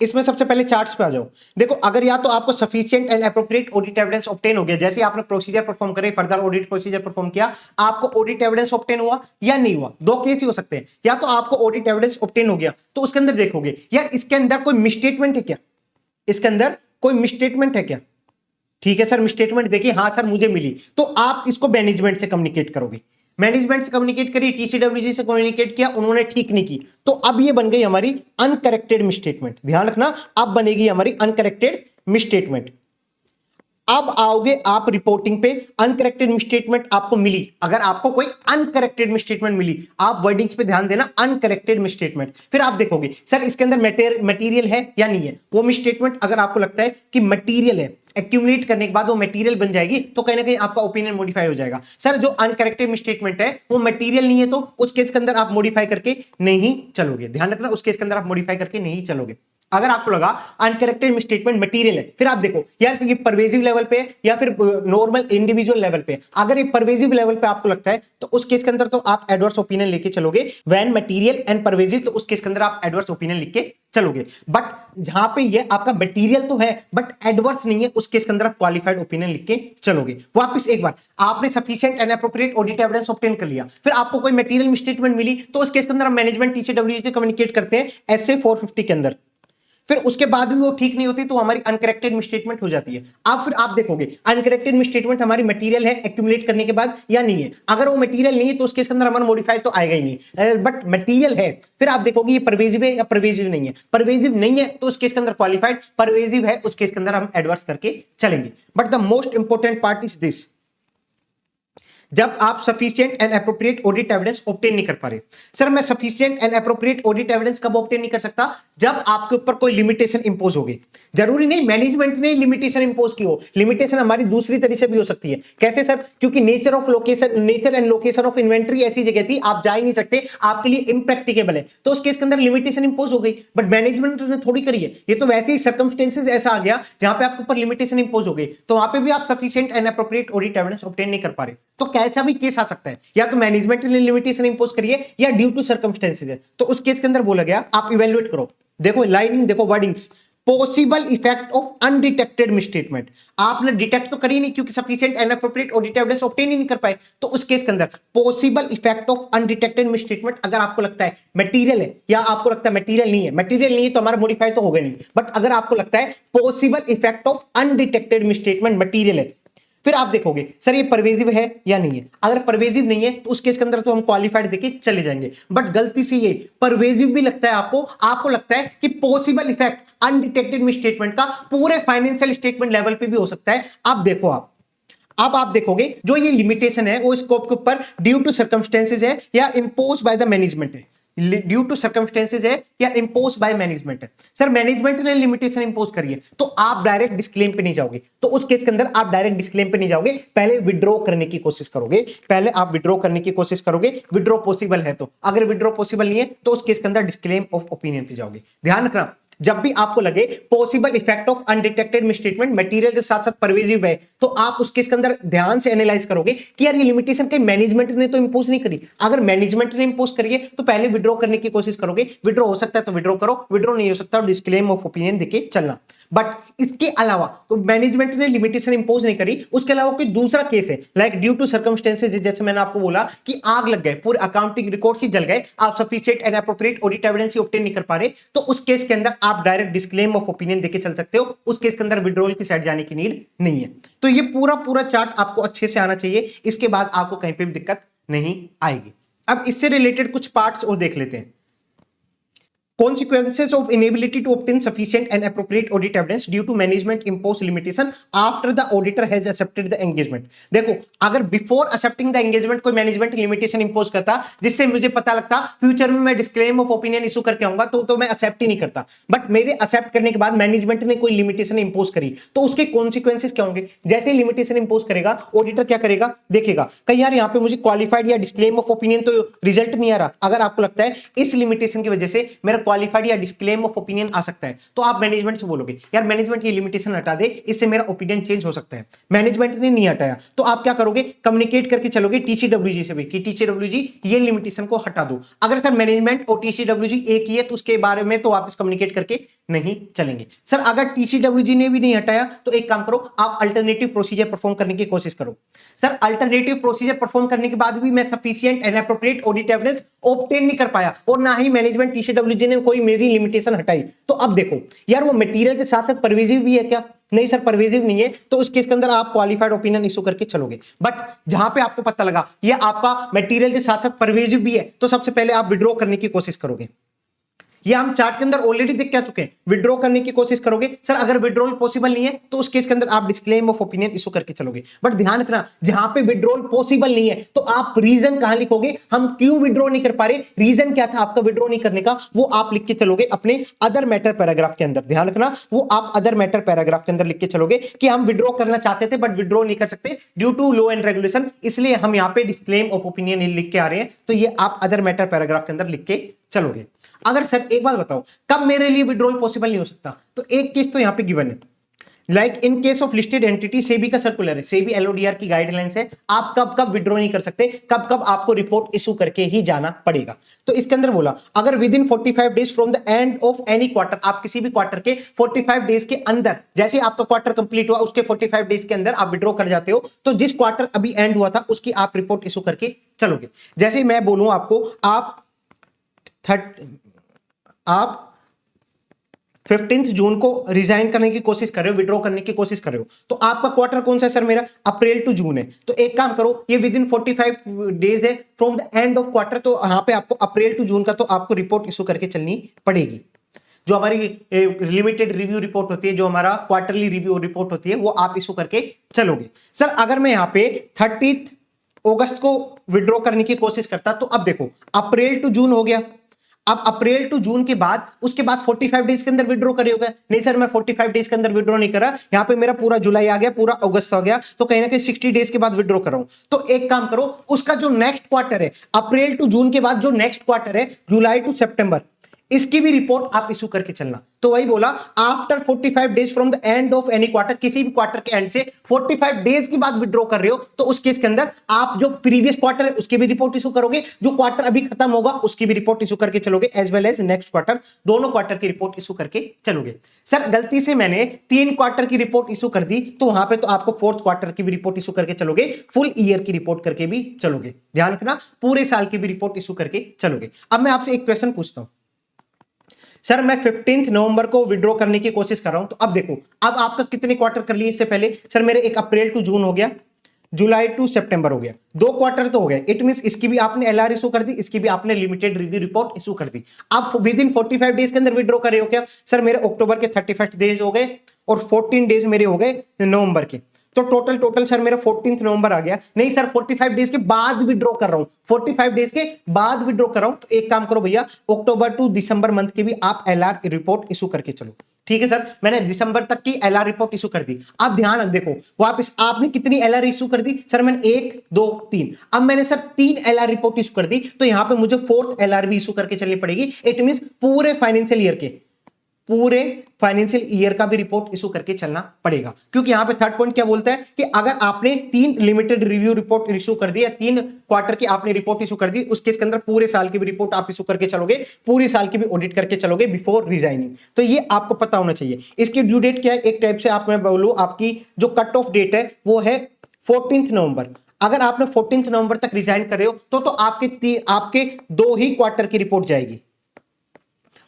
इसमें सबसे पहले चार्ट्स पे आ जाओ। देखो अगर या तो आपको sufficient and appropriate audit evidence obtain हो गया, जैसे आपने प्रोसीजर परफॉर्म करे, फर्दर ऑडिट प्रोसीजर परफॉर्म किया, आपको ऑडिट एविडेंस ऑब्टेन हुआ या नहीं हुआ, 2 केस ही हो सकते हैं। या तो आपको ऑडिट एविडेंस ऑब्टेन हो गया तो उसके अंदर देखोगे यार इसके अंदर कोई मिसस्टेटमेंट है क्या, इसके अंदर कोई मिसस्टेटमेंट है क्या, ठीक है सर मिसस्टेटमेंट देखिए, हाँ सर मुझे मिली, तो आप इसको मैनेजमेंट से कम्युनिकेट करोगे। मैनेजमेंट से कम्युनिकेट करिए, टीसीडब्ल्यूजी से कम्युनिकेट किया, उन्होंने ठीक नहीं की, तो अब ये बन गई हमारी अनकरेक्टेड मिसस्टेटमेंट। ध्यान रखना, अब बनेगी हमारी अनकरेक्टेड मिसस्टेटमेंट। अब आओगे आप रिपोर्टिंग पे, अनकरेक्टेड मिसस्टेटमेंट आपको मिली, अगर आपको कोई अनकरेक्टेड मिसस्टेटमेंट मिली, आप वर्डिंग्स पे ध्यान देना, अनकरेक्टेड मिसस्टेटमेंट। फिर आप देखोगे सर इसके अंदर मटेरियल है या नहीं है, वो मिसस्टेटमेंट अगर आपको लगता है कि मटेरियल है, एक्यूमुलेट करने के बाद वो मटेरियल बन जाएगी, तो कहीं ना कहीं आपका ओपिनियन मॉडिफाई हो जाएगा। सर जो अनकरेक्टेड मिसस्टेटमेंट है वो मटेरियल नहीं है, तो उस केस के अंदर आप मॉडिफाई करके नहीं चलोगे। ध्यान रखना, उस केस के अंदर आप मॉडिफाई करके नहीं चलोगे। अगर आपको लगा अनकरेक्टेड मिसस्टेटमेंट मटेरियल है, फिर आप देखो यार ये परवेजिव लेवल पे है या फिर नॉर्मल इंडिविजुअल लेवल पे। अगर ये परवेजिव लेवल पे आपको लगता है तो उस केस के अंदर तो आप एडवर्स ओपिनियन लेके चलोगे। व्हेन मटेरियल एंड परवेजिव, तो उस केस के अंदर आप एडवर्स ओपिनियन लिख के चलोगे। बट जहां पे ये आपका मटेरियल तो है बट एडवर्स नहीं है, उस केस के अंदर आप क्वालिफाइड ओपिनियन लिख के चलोगे। वापस एक बार, आपने sufficient and appropriate audit evidence obtain कर लिया, फिर आपको कोई मटेरियल मिसस्टेटमेंट मिली, तो उस केस के अंदर मैनेजमेंट टीसीडब्ल्यूजी से कम्युनिकेट करते हैं एसए 450 के अंदर। फिर उसके बाद भी वो ठीक नहीं होती तो हमारी अनकरेक्टेड मिसस्टेटमेंट हो जाती है। अब फिर आप देखोगे अनकरेक्टेड मिसस्टेटमेंट हमारी मटेरियल है एक्यूमुलेट करने के बाद या नहीं है। अगर वो मटेरियल नहीं है तो उसके अंदर हमारा मॉडिफाई तो आएगा ही नहीं, बट मटेरियल है, फिर आप देखोगे ये परवेजिव है या परवेजिव नहीं है। परवेजिव नहीं है तो उस केस के अंदर क्वालिफाइड, परवेजिव है उस केस के अंदर हम एडवर्स करके चलेंगे। But the most important part is this, जब आप sufficient and appropriate audit evidence obtain नहीं कर पा रहे। सर मैं sufficient and appropriate audit evidence कब ऑब्टेन नहीं कर सकता? जब आपके ऊपर कोई लिमिटेशन इंपोज हो गई। जरूरी नहीं मैनेजमेंट ने लिमिटेशन इंपोज की हो, लिमिटेशन हमारी दूसरी तरीके से भी हो सकती है। कैसे सर? क्योंकि nature of location, nature and location of inventory ऐसी जगह थी आप जा ही नहीं सकते, आपके लिए इम्प्रैक्टिकेबल है, तो उस केस के अंदर लिमिटेशन इंपोज हो गई। बट मैनेजमेंट ने थोड़ी करी है, ये तो वैसे ही सर्कमस्टेंसेस ऐसा आ गया जहां पे आपके ऊपर लिमिटेशन इंपोज हो गई, तो वहां पे भी आप sufficient and appropriate audit evidence obtain नहीं कर पा रहे। तो कैसा भी केस आ सकता है, या तो मैनेजमेंट ने लिमिटेशन इंपोज करी है या ड्यू टू सर्कमस्टेंसेस है। तो उस केस के अंदर बोला गया आप इवैल्यूएट करो। देखो लाइनिंग, देखो wordings, possible effect of undetected misstatement. आपने डिटेक्ट तो करी नहीं क्योंकि sufficient and appropriate audit evidence obtain ही नहीं कर पाए, तो उस केस के अंदर possible effect of undetected misstatement, अगर आपको लगता है मटेरियल है या आपको लगता है मटेरियल नहीं है, मटेरियल नहीं है तो हमारा मॉडिफाई तो होगा नहीं, बट अगर आपको लगता है possible effect of undetected misstatement material है, फिर आप देखोगे सर ये परवेजिव है या नहीं है। अगर परवेजिव नहीं है तो उस केस के अंदर तो हम क्वालिफाइड देके चले जाएंगे। बट गलती से ये परवेजिव भी लगता है आपको लगता है कि पॉसिबल इफेक्ट अनडिटेक्टेड मिसस्टेटमेंट का पूरे फाइनेंशियल स्टेटमेंट लेवल पे भी हो सकता है। अब देखो अब आप देखोगे जो ये लिमिटेशन है वो स्कोप के ऊपर ड्यू टू सर्कमस्टेंसेज है या इंपोज बाय द मैनेजमेंट है, ड्यू टू सर्कमस्टेंसेज है या इंपोज बाय मैनेजमेंट है। सर मैनेजमेंट ने लिमिटेशन इंपोज करी है तो आप डायरेक्ट डिस्क्लेम पे नहीं जाओगे, तो उस केस के अंदर आप डायरेक्ट डिस्क्लेम पे नहीं जाओगे, पहले विड्रॉ करने की कोशिश करोगे, पहले आप विड्रॉ करने की कोशिश करोगे, विड्रॉ पॉसिबल है तो। अगर विड्रॉ पॉसिबल नहीं है तो उस केस के अंदर डिस्क्लेम ऑफ ओपिनियन पे जाओगे। ध्यान रखना, जब भी आपको लगे possible effect of undetected misstatement material के साथ साथ परवेजिव है, तो आप उसके अंदर ध्यान से एनालाइज करोगे कि यार ये लिमिटेशन कहीं मैनेजमेंट ने तो इंपोज नहीं करी। अगर मैनेजमेंट ने इंपोज करी है तो पहले विड्रॉ करने की कोशिश करोगे, विड्रॉ हो सकता है तो विड्रॉ करो, विड्रॉ नहीं हो सकता तो डिस्क्लेम ऑफ ओपिनियन देके चलना। बट इसके अलावा तो मैनेजमेंट ने लिमिटेशन इंपोज नहीं करी, उसके अलावा कोई दूसरा केस है लाइक ड्यू टू सर्कमस्टेंसेज, जैसे मैंने आपको बोला कि आग लग गए, पूरे अकाउंटिंग रिकॉर्ड्स ही जल गए, आप sufficient and appropriate audit evidence he obtain नहीं कर पा रहे, तो उस केस के अंदर आप डायरेक्ट डिस्क्लेम ऑफ ओपिनियन देके चल सकते हो। उस केस के अंदर विड्रॉल की साइड जाने की नीड नहीं है। तो ये पूरा चार्ट आपको अच्छे से आना चाहिए, इसके बाद आपको कहीं पे भी दिक्कत नहीं आएगी। अब इससे रिलेटेड कुछ पार्ट्स और देख लेते हैं। Consequences of inability to obtain sufficient and appropriate audit evidence due to management imposed limitation after the auditor has accepted the engagement। देखो अगर बिफोर एक्सेप्टिंग द एंगेजमेंट कोई मैनेजमेंट लिमिटेशन इंपोज करता जिससे मुझे पता लगता फ्यूचर में मैं डिस्क्लेम ऑफ ओपिनियन इशू करके आऊंगा तो मैं एक्सेप्ट ही नहीं करता, बट मेरे एक्सेप्ट करने के बाद मैनेजमेंट ने कोई लिमिटेशन इंपोज करी तो उसके कॉन्सिक्वेंसेस क्या होंगे। जैसे ही लिमिटेशन इंपोज करेगा ऑडिटर क्या करेगा, देखेगा कहीं यार यहाँ पे मुझे क्वालिफाइड या डिस्क्लेम ऑफ ओपिनियन तो रिजल्ट नहीं आ रहा। अगर आपको लगता है इस लिमिटेशन की वजह से मेरा क्वालिफाइड या डिस्क्लेम ऑफ ओपिनियन आ सकता है, तो आप मैनेजमेंट से बोलोगे यार मैनेजमेंट ये लिमिटेशन हटा दे, इससे मेरा ओपिनियन चेंज हो सकता है। मैनेजमेंट ने नहीं हटाया तो आप क्या करोगे, कम्युनिकेट करके चलोगे टीसीडब्ल्यूजी से भी कि टीसीडब्ल्यूजी ये लिमिटेशन को हटा दो। अगर सर मैनेजमेंट और टीसीडब्ल्यूजी एक ही है तो उसके बारे में तो वापस कम्युनिकेट करके नहीं चलेंगे। सर अगर टीसीडब्ल्यूजी ने भी नहीं हटाया तो एक काम करो, आप अल्टरनेटिव प्रोसीजर परफॉर्म करने की कोशिश करो। सर अल्टरनेटिव प्रोसीजर परफॉर्म करने के बाद भी मैं sufficient and appropriate audit evidence obtain नहीं कर पाया और ना ही मैनेजमेंट टीसीडब्ल्यूजी ने कोई मेरी लिमिटेशन हटाई, तो अब देखो यार वो मटेरियल के साथ साथ परवेजिव भी है क्या? नहीं सर परवेजिव नहीं है, तो उस केस के अंदर आप क्वालिफाइड ओपिनियन इशू करके चलोगे। बट जहां पे आपको पता लगा ये आपका मटेरियल के साथ साथ परवेजिव भी है तो सबसे पहले आप विड्रॉ करने की कोशिश करोगे। ये हम चार्ट के अंदर ऑलरेडी देख क्या चुके हैं, विड्रॉ करने की कोशिश करोगे। सर अगर विड्रॉल पॉसिबल नहीं है तो उस केस के अंदर आप डिस्क्लेम ऑफ ओपिनियन इशू करके चलोगे। बट ध्यान रखना जहां पे विड्रॉल पॉसिबल नहीं है तो आप रीजन कहां लिखोगे, हम क्यों विड्रॉ नहीं कर पा रहे, रीजन क्या था आपका विड्रॉ नहीं करने का, वो आप लिख के चलोगे अपने अदर मैटर पैराग्राफ के अंदर। ध्यान रखना वो आप अदर मैटर पैराग्राफ के अंदर लिख के चलोगे कि हम विड्रॉ करना चाहते थे बट विड्रॉ नहीं कर सकते due to law and regulation, इसलिए हम यहाँ पे डिस्क्लेम ऑफ ओपिनियन लिख के आ रहे हैं। तो ये आप अदर मैटर पैराग्राफ के अंदर लिख के चलोगे। अगर सर एक बात बताओ कब मेरे लिए विड्रॉल पॉसिबल नहीं हो सकता, तो एक केस तो यहां पे गिवन है, like in case of listed entity, SEBI का सर्कुलर है, सेबी एलओडीआर की गाइडलाइंस है, आप कब कब विड्रॉ नहीं कर सकते, कब कब आपको रिपोर्ट इशू करके ही जाना पड़ेगा। तो इसके अंदर बोला अगर with in 45 days from the end of any quarter, आप किसी भी क्वार्टर के 45 डेज के अंदर, जैसे आपका क्वार्टर कंप्लीट हुआ उसके 45 डेज के अंदर आप विड्रॉ कर जाते हो, तो जिस क्वार्टर अभी एंड हुआ था उसकी आप रिपोर्ट इशू करके चलोगे। जैसे मैं बोलूं आपको, आप 15 जून को रिजाइन करने की कोशिश कर रहे हो, विड्रॉ करने की कोशिश कर रहे हो, तो आपका क्वार्टर कौन सा है सर, मेरा अप्रैल टू जून है। तो एक काम करो, ये विद इन 45 डेज है from the end of quarter, तो यहां पे आपको अप्रैल टू जून का तो आपको रिपोर्ट इशू करके चलनी पड़ेगी। जो हमारी लिमिटेड रिव्यू रिपोर्ट होती है, जो हमारा क्वार्टरली रिव्यू रिपोर्ट होती है, वो आप इशू करके चलोगे। सर अगर मैं यहाँ पे 30 अगस्त को विड्रॉ करने की कोशिश करता, तो अब देखो अप्रैल टू जून हो गया, अब अप्रैल टू जून के बाद उसके बाद 45 डेज के अंदर विड्रॉ करेगा। नहीं सर मैं 45 डेज के अंदर विड्रॉ नहीं करा, यहां पे मेरा पूरा जुलाई आ गया, पूरा अगस्त हो गया, तो कहीं ना कहीं 60 डेज के बाद विड्रॉ कर रहा हूं। तो एक काम करो, उसका जो नेक्स्ट क्वार्टर है, अप्रैल टू जून के बाद जो नेक्स्ट क्वार्टर है, जुलाई टू सितंबर, इसकी भी रिपोर्ट आप इशू करके चलना। तो वही बोला, after 45 days from the end of any quarter, किसी भी क्वार्टर के एंड से 45 डेज के बाद विड्रॉ कर रहे हो, तो उस केस के अंदर आप जो प्रीवियस क्वार्टर है उसकी भी रिपोर्ट इशू करोगे, जो क्वार्टर अभी खत्म होगा उसकी भी रिपोर्ट इशू करके चलोगे, as well as next quarter, दोनों क्वार्टर की रिपोर्ट इशू करके चलोगे। सर गलती से मैंने 3 क्वार्टर की रिपोर्ट इशू कर दी, तो वहां पे तो आपको 4th क्वार्टर की भी रिपोर्ट इशू करके चलोगे, फुल ईयर की रिपोर्ट करके भी चलोगे। ध्यान रखना, पूरे साल की भी रिपोर्ट इशू करके चलोगे। अब मैं आपसे एक क्वेश्चन पूछता हूं, सर मैं 15 नवंबर को विड्रॉ करने की कोशिश कर रहा हूं, तो अब देखो अब आपका कितने क्वार्टर कर लिए इससे पहले, सर मेरे एक अप्रैल टू जून हो गया, जुलाई टू सितंबर हो गया, 2 क्वार्टर तो हो गए। इट मींस इसकी भी आपने एलआर इशू कर दी, इसकी भी आपने लिमिटेड रिव्यू रिपोर्ट इशू कर दी। आप विद इन 45 डेज के अंदर विड्रॉ कर रहे हो क्या, सर मेरे अक्टूबर के 31 डेज हो गए और 14 डेज मेरे हो गए नवंबर के, तो टोटल सर मेरा 14 नवंबर आ गया। नहीं सर 45 डेज के बाद विड्रॉ कर रहा हूं, 45 डेज के बाद विड्रॉ कर रहा हूं, तो एक काम करो भैया, अक्टूबर टू दिसंबर मंथ की भी आप एलआर रिपोर्ट इशू करके चलो। ठीक है सर, मैंने दिसंबर तक की एलआर रिपोर्ट इशू कर दी। आप ध्यान देखो वापस, आपने कितनी एलआर इशू कर दी, सर मैंने 1 2 3, अब मैंने सर 3 एलआर रिपोर्ट इशू कर दी, तो यहां पे मुझे 4th एलआर भी इशू करके चलनी पड़ेगी। इट मींस पूरे फाइनेंशियल ईयर का भी रिपोर्ट इशू करके चलना पड़ेगा, क्योंकि यहां पे थर्ड पॉइंट क्या बोलता है कि अगर आपने 3 लिमिटेड रिव्यू रिपोर्ट इशू कर दी या 3 क्वार्टर की आपने रिपोर्ट इशू कर दी, उस केस के अंदर पूरे साल की भी रिपोर्ट आप इशू करके चलोगे, पूरी साल की भी ऑडिट करके चलोगे बिफोर रिजाइनिंग। तो ये आपको पता होना चाहिए। इसकी ड्यू डेट क्या है, एक टाइप से आप मैं बोलूं, आपकी जो कट ऑफ डेट है वो है 14 नवंबर। अगर आपने 14 नवंबर तक रिजाइन कर रहे हो, तो आपके 2 ही क्वार्टर की रिपोर्ट जाएगी,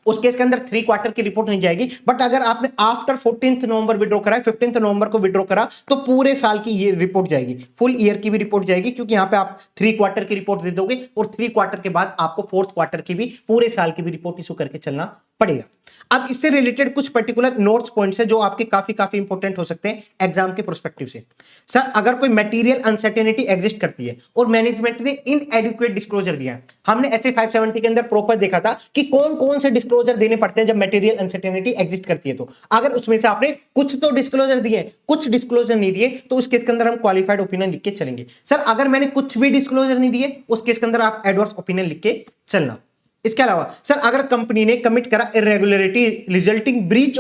उस केस के अंदर 3 क्वार्टर की रिपोर्ट नहीं जाएगी। बट अगर आपने आफ्टर 14 नवंबर विड्रॉ करा है, 15 नवंबर को विड्रॉ करा, तो पूरे साल की ये रिपोर्ट जाएगी, फुल ईयर की भी रिपोर्ट जाएगी, क्योंकि यहां पे आप 3 क्वार्टर की रिपोर्ट दे दोगे और 3 क्वार्टर के बाद आपको 4th क्वार्टर की भी, पूरे साल की भी रिपोर्ट इशू करके चलना पड़ेगा। अब इससे रिलेटेड कुछ पर्टिकुलर नोट्स पॉइंट्स है जो आपके काफी इंपॉर्टेंट हो सकते हैं एग्जाम के प्रोस्पेक्टिव से। सर अगर कोई मटेरियल अनसर्टेनिटी एग्जिस्ट करती है और मैनेजमेंट ने इनएडिक्वेट डिस्क्लोजर दिया है, हमने ऐसे 570 के अंदर प्रॉपर देखा था कि कौन कौन से डिस्क्लोजर देने पड़ते हैं जब मटेरियल अनसर्टेनिटी एग्जिस्ट करती है। तो अगर उसमें से आपने कुछ तो डिस्क्लोजर दिए, कुछ डिस्क्लोजर नहीं दिए, तो उस केस के अंदर हम क्वालिफाइड ओपिनियन लिख के चलेंगे। सर अगर मैंने कुछ भी डिस्क्लोजर नहीं दिए, उस केस के अंदर आप एडवर्स ओपिनियन लिख के चलना। इसके अलावा सर अगर कंपनी ने कमिट करा irregularity resulting breach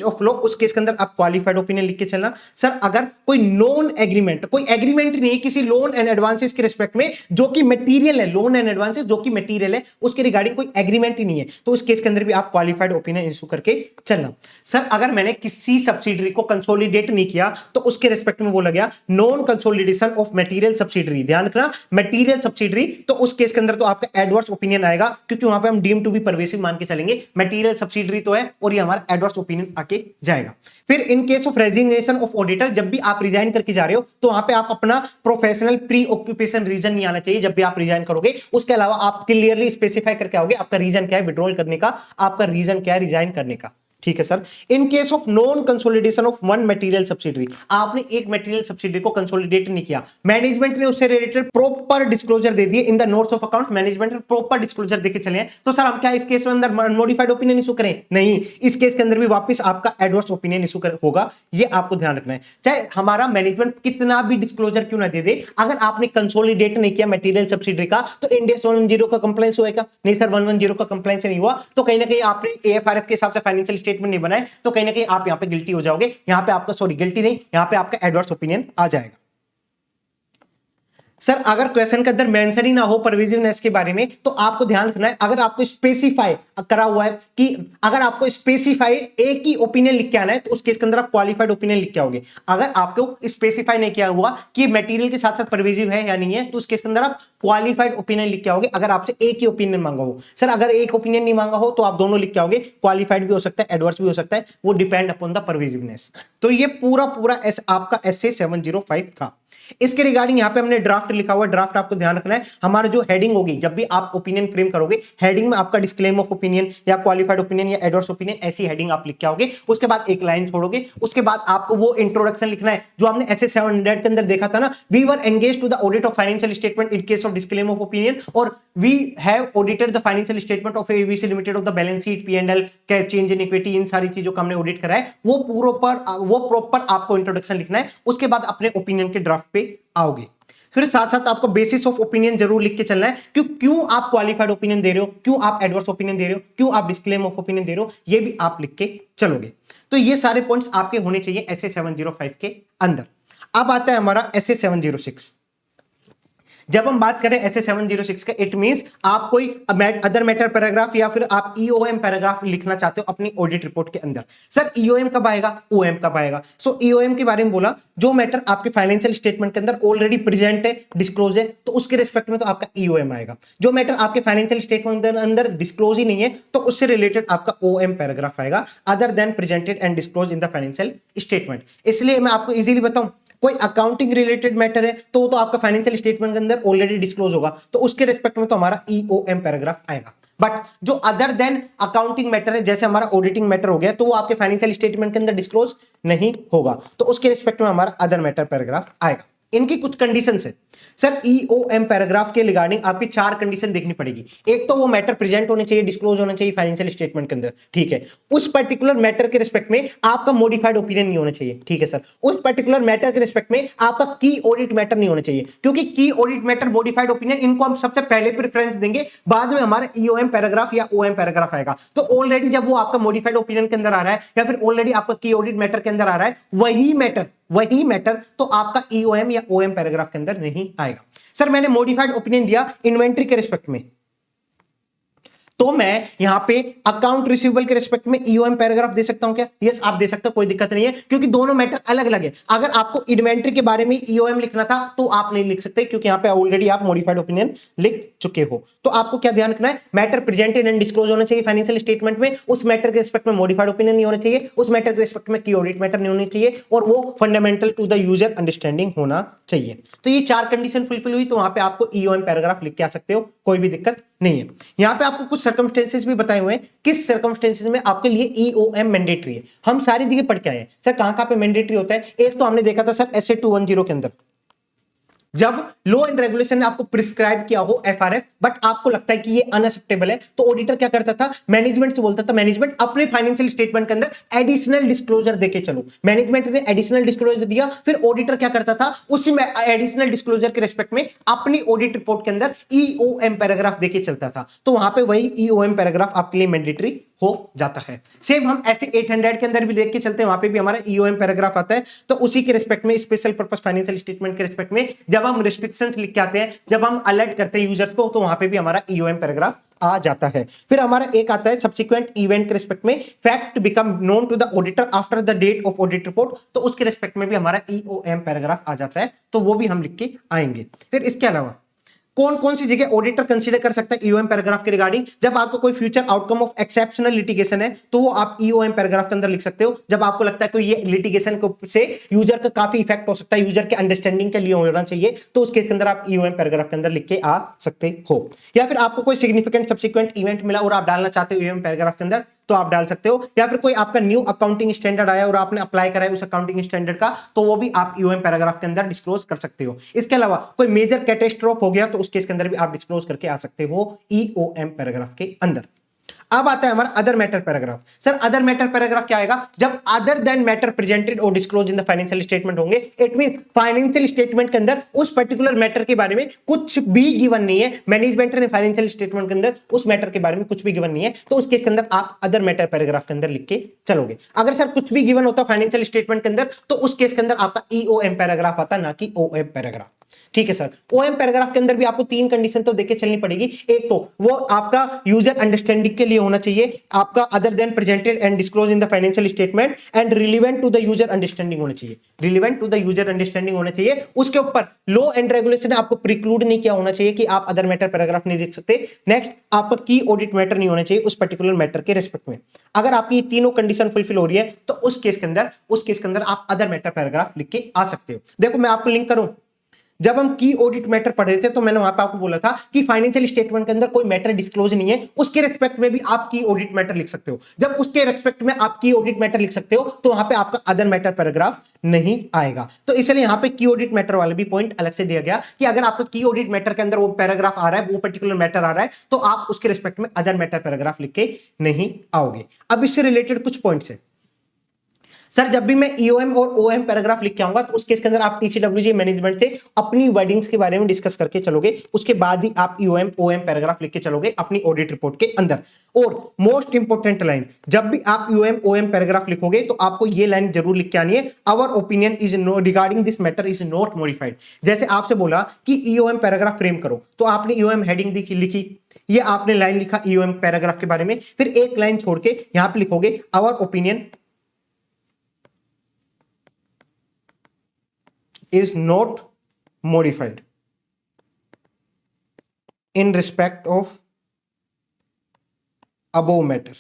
of law, उस केस के अंदर आप क्वालिफाइड ओपिनियन लिख के चलना। सर अगर कोई नॉन एग्रीमेंट, कोई एग्रीमेंट नहीं है किसी लोन एंड एडवांसेस के रिस्पेक्ट में, जो कि मटेरियल है, लोन एंड एडवांसेस जो कि मटेरियल है, उसके रिगार्डिंग कोई एग्रीमेंट ही नहीं है, तो उस केस के अंदर भी आप क्वालिफाइड ओपिनियन इशू करके चलना। सर अगर मैंने किसी सब्सिडरी को कंसोलिडेट नहीं किया, तो उसके रिस्पेक्ट में बोला गया non consolidation of material subsidiary. ध्यान रखना, मटेरियल सब्सिडरी, तो उस केस के अंदर तो आपका एडवर्स ओपिनियन आएगा, क्योंकि वहां पे हम डीम टू बी परवेसिव मान के चलेंगे, मटेरियल सब्सिडरी तो है और ये हमारा एडवर्स ओपिनियन आके जाएगा। फिर इन case of resignation of auditor, जब भी आप रिजाइन करके जा रहे हो, तो वहां पे आप अपना प्रोफेशनल प्री ऑक्यूपेशन रीजन नहीं आना चाहिए जब भी आप रिजाइन करोगे। उसके अलावा आप क्लियरली स्पेसिफाई करके आओगे आपका रीजन क्या है विड्रॉल करने का, आपका रीजन क्या है रिजाइन करने का। ठीक है sir. In case of non consolidation of one material subsidiary, आपने एक मटेरियल सब्सिडरी को कंसोलिडेट नहीं किया, मैनेजमेंट ने उससे रिलेटेड प्रॉपर डिस्क्लोजर दे दिए in the notes of account, management ने प्रॉपर डिस्क्लोजर देके चले हैं, तो सर हम क्या इस केस में अंदर मॉडिफाइड ओपिनियन इशू करें? नहीं, इस केस के अंदर भी वापस आपका एडवर्स ओपिनियन इशू होगा, ये आपको ध्यान रखना है। चाहे हमारा मैनेजमेंट कितना भी डिस्क्लोजर क्यों ना दे दे, अगर आपने कंसोलिडेट नहीं किया मटेरियल सब्सिडरी का, तो इंड AS 110 का कंप्लायंस होएगा? नहीं सर, 110 का कंप्लायंस नहीं हुआ, तो कहीं ना कहीं आपने AFRF के हिसाब से फाइनेंशियल स्टेटमेंट नहीं बनाए, तो कहीं ना कहीं आप यहां पे गिल्टी हो जाओगे। यहां पे आपका सॉरी गिल्टी नहीं, यहां पे आपका एडवर्स ओपिनियन आ जाएगा। सर अगर क्वेश्चन के अंदर मेंशन ही ना हो परविजिवनेस के बारे में, तो आपको ध्यान रखना है, अगर आपको स्पेसिफाई करा हुआ है कि अगर आपको स्पेसिफाई एक ही ओपिनियन लिख के आना है, तो उस केस के अंदर आप क्वालिफाइड ओपिनियन लिख के आओगे। अगर आपको स्पेसिफाई नहीं किया हुआ कि मटेरियल के साथ साथ परविजिव है या नहीं है, तो उस केस के अंदर आप क्वालिफाइड ओपिनियन लिख के आओगे। अगर आपसे एक ही ओपिनियन मांगा हो, सर अगर एक ओपिनियन नहीं मांगा हो तो आप दोनों लिख के आओगे, क्वालिफाइड भी हो सकता है, एडवर्स भी हो सकता है, वो डिपेंड अपॉन द परविजिवनेस। तो ये पूरा आपका SA 705 था। इसके रिगार्डिंग यहां पे हमने ड्राफ्ट लिखा हुआ है, ड्राफ्ट आपको ध्यान रखना है, हमारा जो हेडिंग होगी, जब भी आप ओपिनियन फ्रेम करोगे, हेडिंग में आपका डिस्क्लेम ऑफ ओपिनियन या क्वालिफाइड ओपिनियन या एडवर्स ओपिनियन, ऐसी हेडिंग आप लिख के आओगे। उसके बाद एक लाइन छोड़ोगे, उसके बाद आपको वो इंट्रोडक्शन लिखना है जो हमने SA 700 के अंदर देखा था ना, we were engage to the audit of financial statement in case of disclaim of opinion, और we have audited the financial statement of ABC limited of the balance sheet, P&L, change in equity, इन सारी चीजों का हमने audit करा है, वो proper आपको इंट्रोडक्शन लिखना है। उसके बाद अपने ओपिनियन के ड्राफ्ट पे आओगे। फिर साथ साथ आपको बेसिस ऑफ ओपिनियन जरूर लिख के चलना है, क्यों आप क्वालिफाइड ओपिनियन दे रहे हो, क्यों आप एडवर्स ओपिनियन दे रहे हो, क्यों आप डिस्क्लेम ऑफ ओपिनियन दे रहे हो, ये भी आप लिख के चलोगे। तो ये सारे पॉइंट्स आपके होने चाहिए SA 705 के अंदर। अब आता है हमारा SA 706। जब हम बात करें SA 706 का, इट मींस आप कोई अदर मैटर पैराग्राफ या फिर आप EOM पैराग्राफ लिखना चाहते हो अपनी ऑडिट रिपोर्ट के अंदर। सर EOM कब आएगा, OM कब आएगा? सो EOM के बारे में बोला, जो मैटर आपके फाइनेंशियल स्टेटमेंट के अंदर ऑलरेडी प्रेजेंट है, डिस्क्लोज है, तो उसके रिस्पेक्ट में तो आपका EOM आएगा। जो मैटर आपके फाइनेंशियल स्टेटमेंट के अंदर डिस्क्लोज ही नहीं है, तो उससे रिलेटेड आपका OM पैराग्राफ आएगा, other than presented and disclose in the financial statement. इसलिए मैं आपको इजीली बताऊं, कोई अकाउंटिंग रिलेटेड मैटर है तो आपका फाइनेंशियल स्टेटमेंट के अंदर ऑलरेडी डिस्क्लोज होगा, तो उसके रिस्पेक्ट में तो हमारा EOM पैराग्राफ आएगा। बट जो अदर देन अकाउंटिंग मैटर है, जैसे हमारा ऑडिटिंग मैटर हो गया, तो वो आपके फाइनेंशियल स्टेटमेंट के अंदर डिस्क्लोज नहीं होगा, तो उसके रिस्पेक्ट में हमारा अदर मैटर पैराग्राफ आएगा। इनकी कुछ कंडीशंस है सर। EOM पैराग्राफ के रिगार्डिंग आपकी 4 कंडीशन देखनी पड़ेगी। एक तो वो मैटर प्रेजेंट होने चाहिए, डिस्क्लोज होना चाहिए फाइनेंशियल स्टेटमेंट के अंदर, ठीक है। उस पर्टिकुलर मैटर के रिस्पेक्ट में आपका मॉडिफाइड ओपिनियन नहीं होना चाहिए, ठीक है सर। उस पर्टिकुलर मैटर के रिस्पेक्ट में आपका की ऑडिट मैटर नहीं होना चाहिए, क्योंकि की ऑडिट मैटर, मॉडिफाइड ओपिनियन, इनको हम सबसे पहले प्रेफरेंस देंगे, बाद में हमारा EOM पैराग्राफ या OM पैराग्राफ आएगा। तो ऑलरेडी जब वो आपका मॉडिफाइड ओपिनियन के अंदर आ रहा है या फिर ऑलरेडी आपका की ऑडिट मैटर के अंदर आ रहा है, वही मैटर तो आपका EOM या OM पैराग्राफ के अंदर नहीं आएगा। सर मैंने मॉडिफाइड ओपिनियन दिया इन्वेंट्री के रिस्पेक्ट में, तो मैं यहां पे अकाउंट रिसीवेबल के रिस्पेक्ट में EOM पैराग्राफ दे सकता हूं क्या? यस, आप दे सकते हो, कोई दिक्कत नहीं है, क्योंकि दोनों मैटर अलग अलग है। अगर आपको इन्वेंट्री के बारे में EOM लिखना था तो आप नहीं लिख सकते, क्योंकि यहां पे ऑलरेडी आप मॉडिफाइड ओपिनियन लिख चुके हो। तो आपको क्या ध्यान रखना है, मैटर प्रेजेंटेड एंड डिस्क्लोज होना चाहिए फाइनेंशियल स्टेटमेंट में, उस मैटर के रिस्पेक्ट में मॉडिफाइड ओपिनियन नहीं होना चाहिए, उस मैटर के रिस्पेक्ट में की ऑडिट मैटर नहीं होनी चाहिए, और वो fundamental to the user understanding होना चाहिए। तो ये 4 कंडीशन फुलफिल हुई, तो वहां पे आपको EOM पैराग्राफ लिख के आ सकते हो, कोई भी दिक्कत नहीं है। यहां पे आपको कुछ सर्कमस्टेंसेस भी बताए हुए हैं, किस सर्कमस्टेंसेस में आपके लिए EOM मैंडेटरी है। हम सारी जगह पढ़ के आए हैं सर, कहां पे मैंडेटरी होता है। एक तो हमने देखा था सर SA 210 के अंदर, जब लॉ एंड रेगुलेशन ने आपको प्रिस्क्राइब किया हो FRF, बट आपको लगता है कि ये अनएक्सेप्टेबल है, तो ऑडिटर क्या करता था, मैनेजमेंट से बोलता था, मैनेजमेंट अपने फाइनेंशियल स्टेटमेंट के अंदर एडिशनल डिस्क्लोजर देके चलो। मैनेजमेंट ने एडिशनल डिस्क्लोजर दिया, फिर ऑडिटर क्या करता था, उसी में एडिशनल डिस्क्लोजर के रिस्पेक्ट में अपनी ऑडिट रिपोर्ट के अंदर EOM पैराग्राफ देके चलता था। तो वहां पे वही EOM पैराग्राफ आपके लिए मैंडेटरी हो जाता है। सेम हम ऐसे 800 के अंदर भी देख के चलते हैं, वहां पे भी हमारा EOM पैराग्राफ आता है। तो उसी के रिस्पेक्ट में, स्पेशल पर्पस फाइनेंशियल स्टेटमेंट के रिस्पेक्ट में, जब हम रिस्ट्रिक्शंस लिख के आते हैं, जब हम अलर्ट करते हैं यूजर्स को, तो वहां पे भी हमारा EOM पैराग्राफ आ जाता है। फिर हमारा एक आता है सब्सिक्वेंट इवेंट के रिस्पेक्ट में, fact become known to the auditor after the date of audit report, तो उसके रिस्पेक्ट में भी हमारा EOM पैराग्राफ आ जाता है, तो वो भी हम लिख के आएंगे। फिर इसके अलावा कौन कौन सी जगह ऑडिटर कंसीडर कर सकता है EOM पैराग्राफ के रिगार्डिंग, जब आपको कोई future outcome of exceptional litigation है, तो वो आप EOM पैराग्राफ के अंदर लिख सकते हो। जब आपको लगता है कि ये लिटिगेशन से यूजर का काफी इफेक्ट हो सकता है, यूजर के अंडरस्टैंडिंग के लिए होना चाहिए, तो उसके अंदर आप EOM पैराग्राफ के अंदर लिख के आ सकते हो। या फिर आपको कोई सिग्निफिकेंट सब्सिक्वेंट इवेंट मिला और आप डालना चाहते हो EOM पैराग्राफ के अंदर, तो आप डाल सकते हो, या फिर कोई आपका न्यू अकाउंटिंग स्टैंडर्ड आया और आपने अप्लाई करा है उस अकाउंटिंग स्टैंडर्ड का, तो वो भी आप ईओएम पैराग्राफ के अंदर डिस्क्लोज कर सकते हो। इसके अलावा कोई मेजर कैटेस्ट्रोफ हो गया तो उस केस के अंदर भी आप डिस्क्लोज करके आ सकते हो ईओएम पैराग्राफ के अंदर। अब आता है हमारा other matter paragraph. Sir other matter paragraph क्या आएगा? जब अदर देन मैटर प्रेजेंटेड और disclose in the financial statement होंगे, इट मींस फाइनेंशियल स्टेटमेंट के अंदर उस पर्टिकुलर मैटर के बारे में कुछ भी गिवन नहीं है, मैनेजमेंट ने फाइनेंशियल स्टेटमेंट के अंदर उस मैटर के बारे में कुछ भी गिवन नहीं है, तो उसके अंदर आप अदर मैटर पैराग्राफ के अंदर लिख के चलोगे। अगर सर कुछ भी गिवन होता फाइनेंशियल स्टेटमेंट के अंदर, तो उस केस के अंदर आपका ईओएम पैराग्राफ आता, ना कि ओएम पैराग्राफ। ठीक है सर, ओएम पैराग्राफ के अंदर भी आपको 3 कंडीशन तो देके चलनी पड़ेगी। एक तो वो आपका यूजर अंडरस्टैंडिंग के लिए होना चाहिए, आपका other than presented and disclose in the financial statement and relevant to the user understanding होना चाहिए, relevant to the user understanding होना चाहिए। उसके ऊपर लॉ एंड रेगुलेशन आपको प्रिक्लूड नहीं किया होना चाहिए कि आप अदर मैटर पैराग्राफ नहीं लिख सकते। नेक्स्ट, आपका की ऑडिट मैटर नहीं होना चाहिए उस पर्टिकुलर मैटर के रिस्पेक्ट में। अगर आपकी ये तीनों कंडीशन फुलफिल हो रही है, तो उस केस के अंदर आप अदर मैटर पैराग्राफ लिख के आ सकते हो। देखो मैं आपको लिंक करूं, जब हम की ऑडिट मैटर पढ़ रहे थे तो मैंने वहां पे आपको बोला था कि फाइनेंशियल स्टेटमेंट के अंदर कोई मैटर डिस्क्लोज नहीं है, उसके रिस्पेक्ट में भी आप की ऑडिट मैटर लिख सकते हो। जब उसके रिस्पेक्ट में आप की ऑडिट मैटर लिख सकते हो, तो वहां पे आपका अदर मैटर पैराग्राफ नहीं आएगा। तो इसलिए यहां पे की ऑडिट मैटर वाला भी पॉइंट अलग से दिया गया कि अगर आपको की ऑडिट मैटर के अंदर वो पैराग्राफ आ रहा है, वो पर्टिकुलर मैटर आ रहा है, तो आप उसके रिस्पेक्ट में अदर मैटर पैराग्राफ लिख के नहीं आओगे। अब इससे रिलेटेड कुछ पॉइंट्स है सर, जब भी मैं ईओएम और ओएम पैराग्राफ लिख के आऊंगा, तो उस केस के अंदर आप टीसीडब्ल्यूजे मैनेजमेंट से अपनी वर्डिंग्स के बारे में डिस्कस करके चलोगे, उसके बाद ही आप ईओएम ओएम पैराग्राफ लिख के चलोगे अपनी ऑडिट रिपोर्ट के अंदर। और मोस्ट इंपोर्टेंट लाइन, जब भी आप ईओएम ओएम पैराग्राफ लिखोगे तो आपको ये लाइन जरूर लिख के आनी है, our opinion is no regarding this matter is not modified. जैसे आपसे बोला कि ईओएम पैराग्राफ फ्रेम करो, तो आपने ईओएम हेडिंग लिखी, ये आपने लाइन लिखा ईओएम पैराग्राफ के बारे में, फिर एक लाइन छोड़ के यहां पे लिखोगे our opinion is not modified in respect of above matter।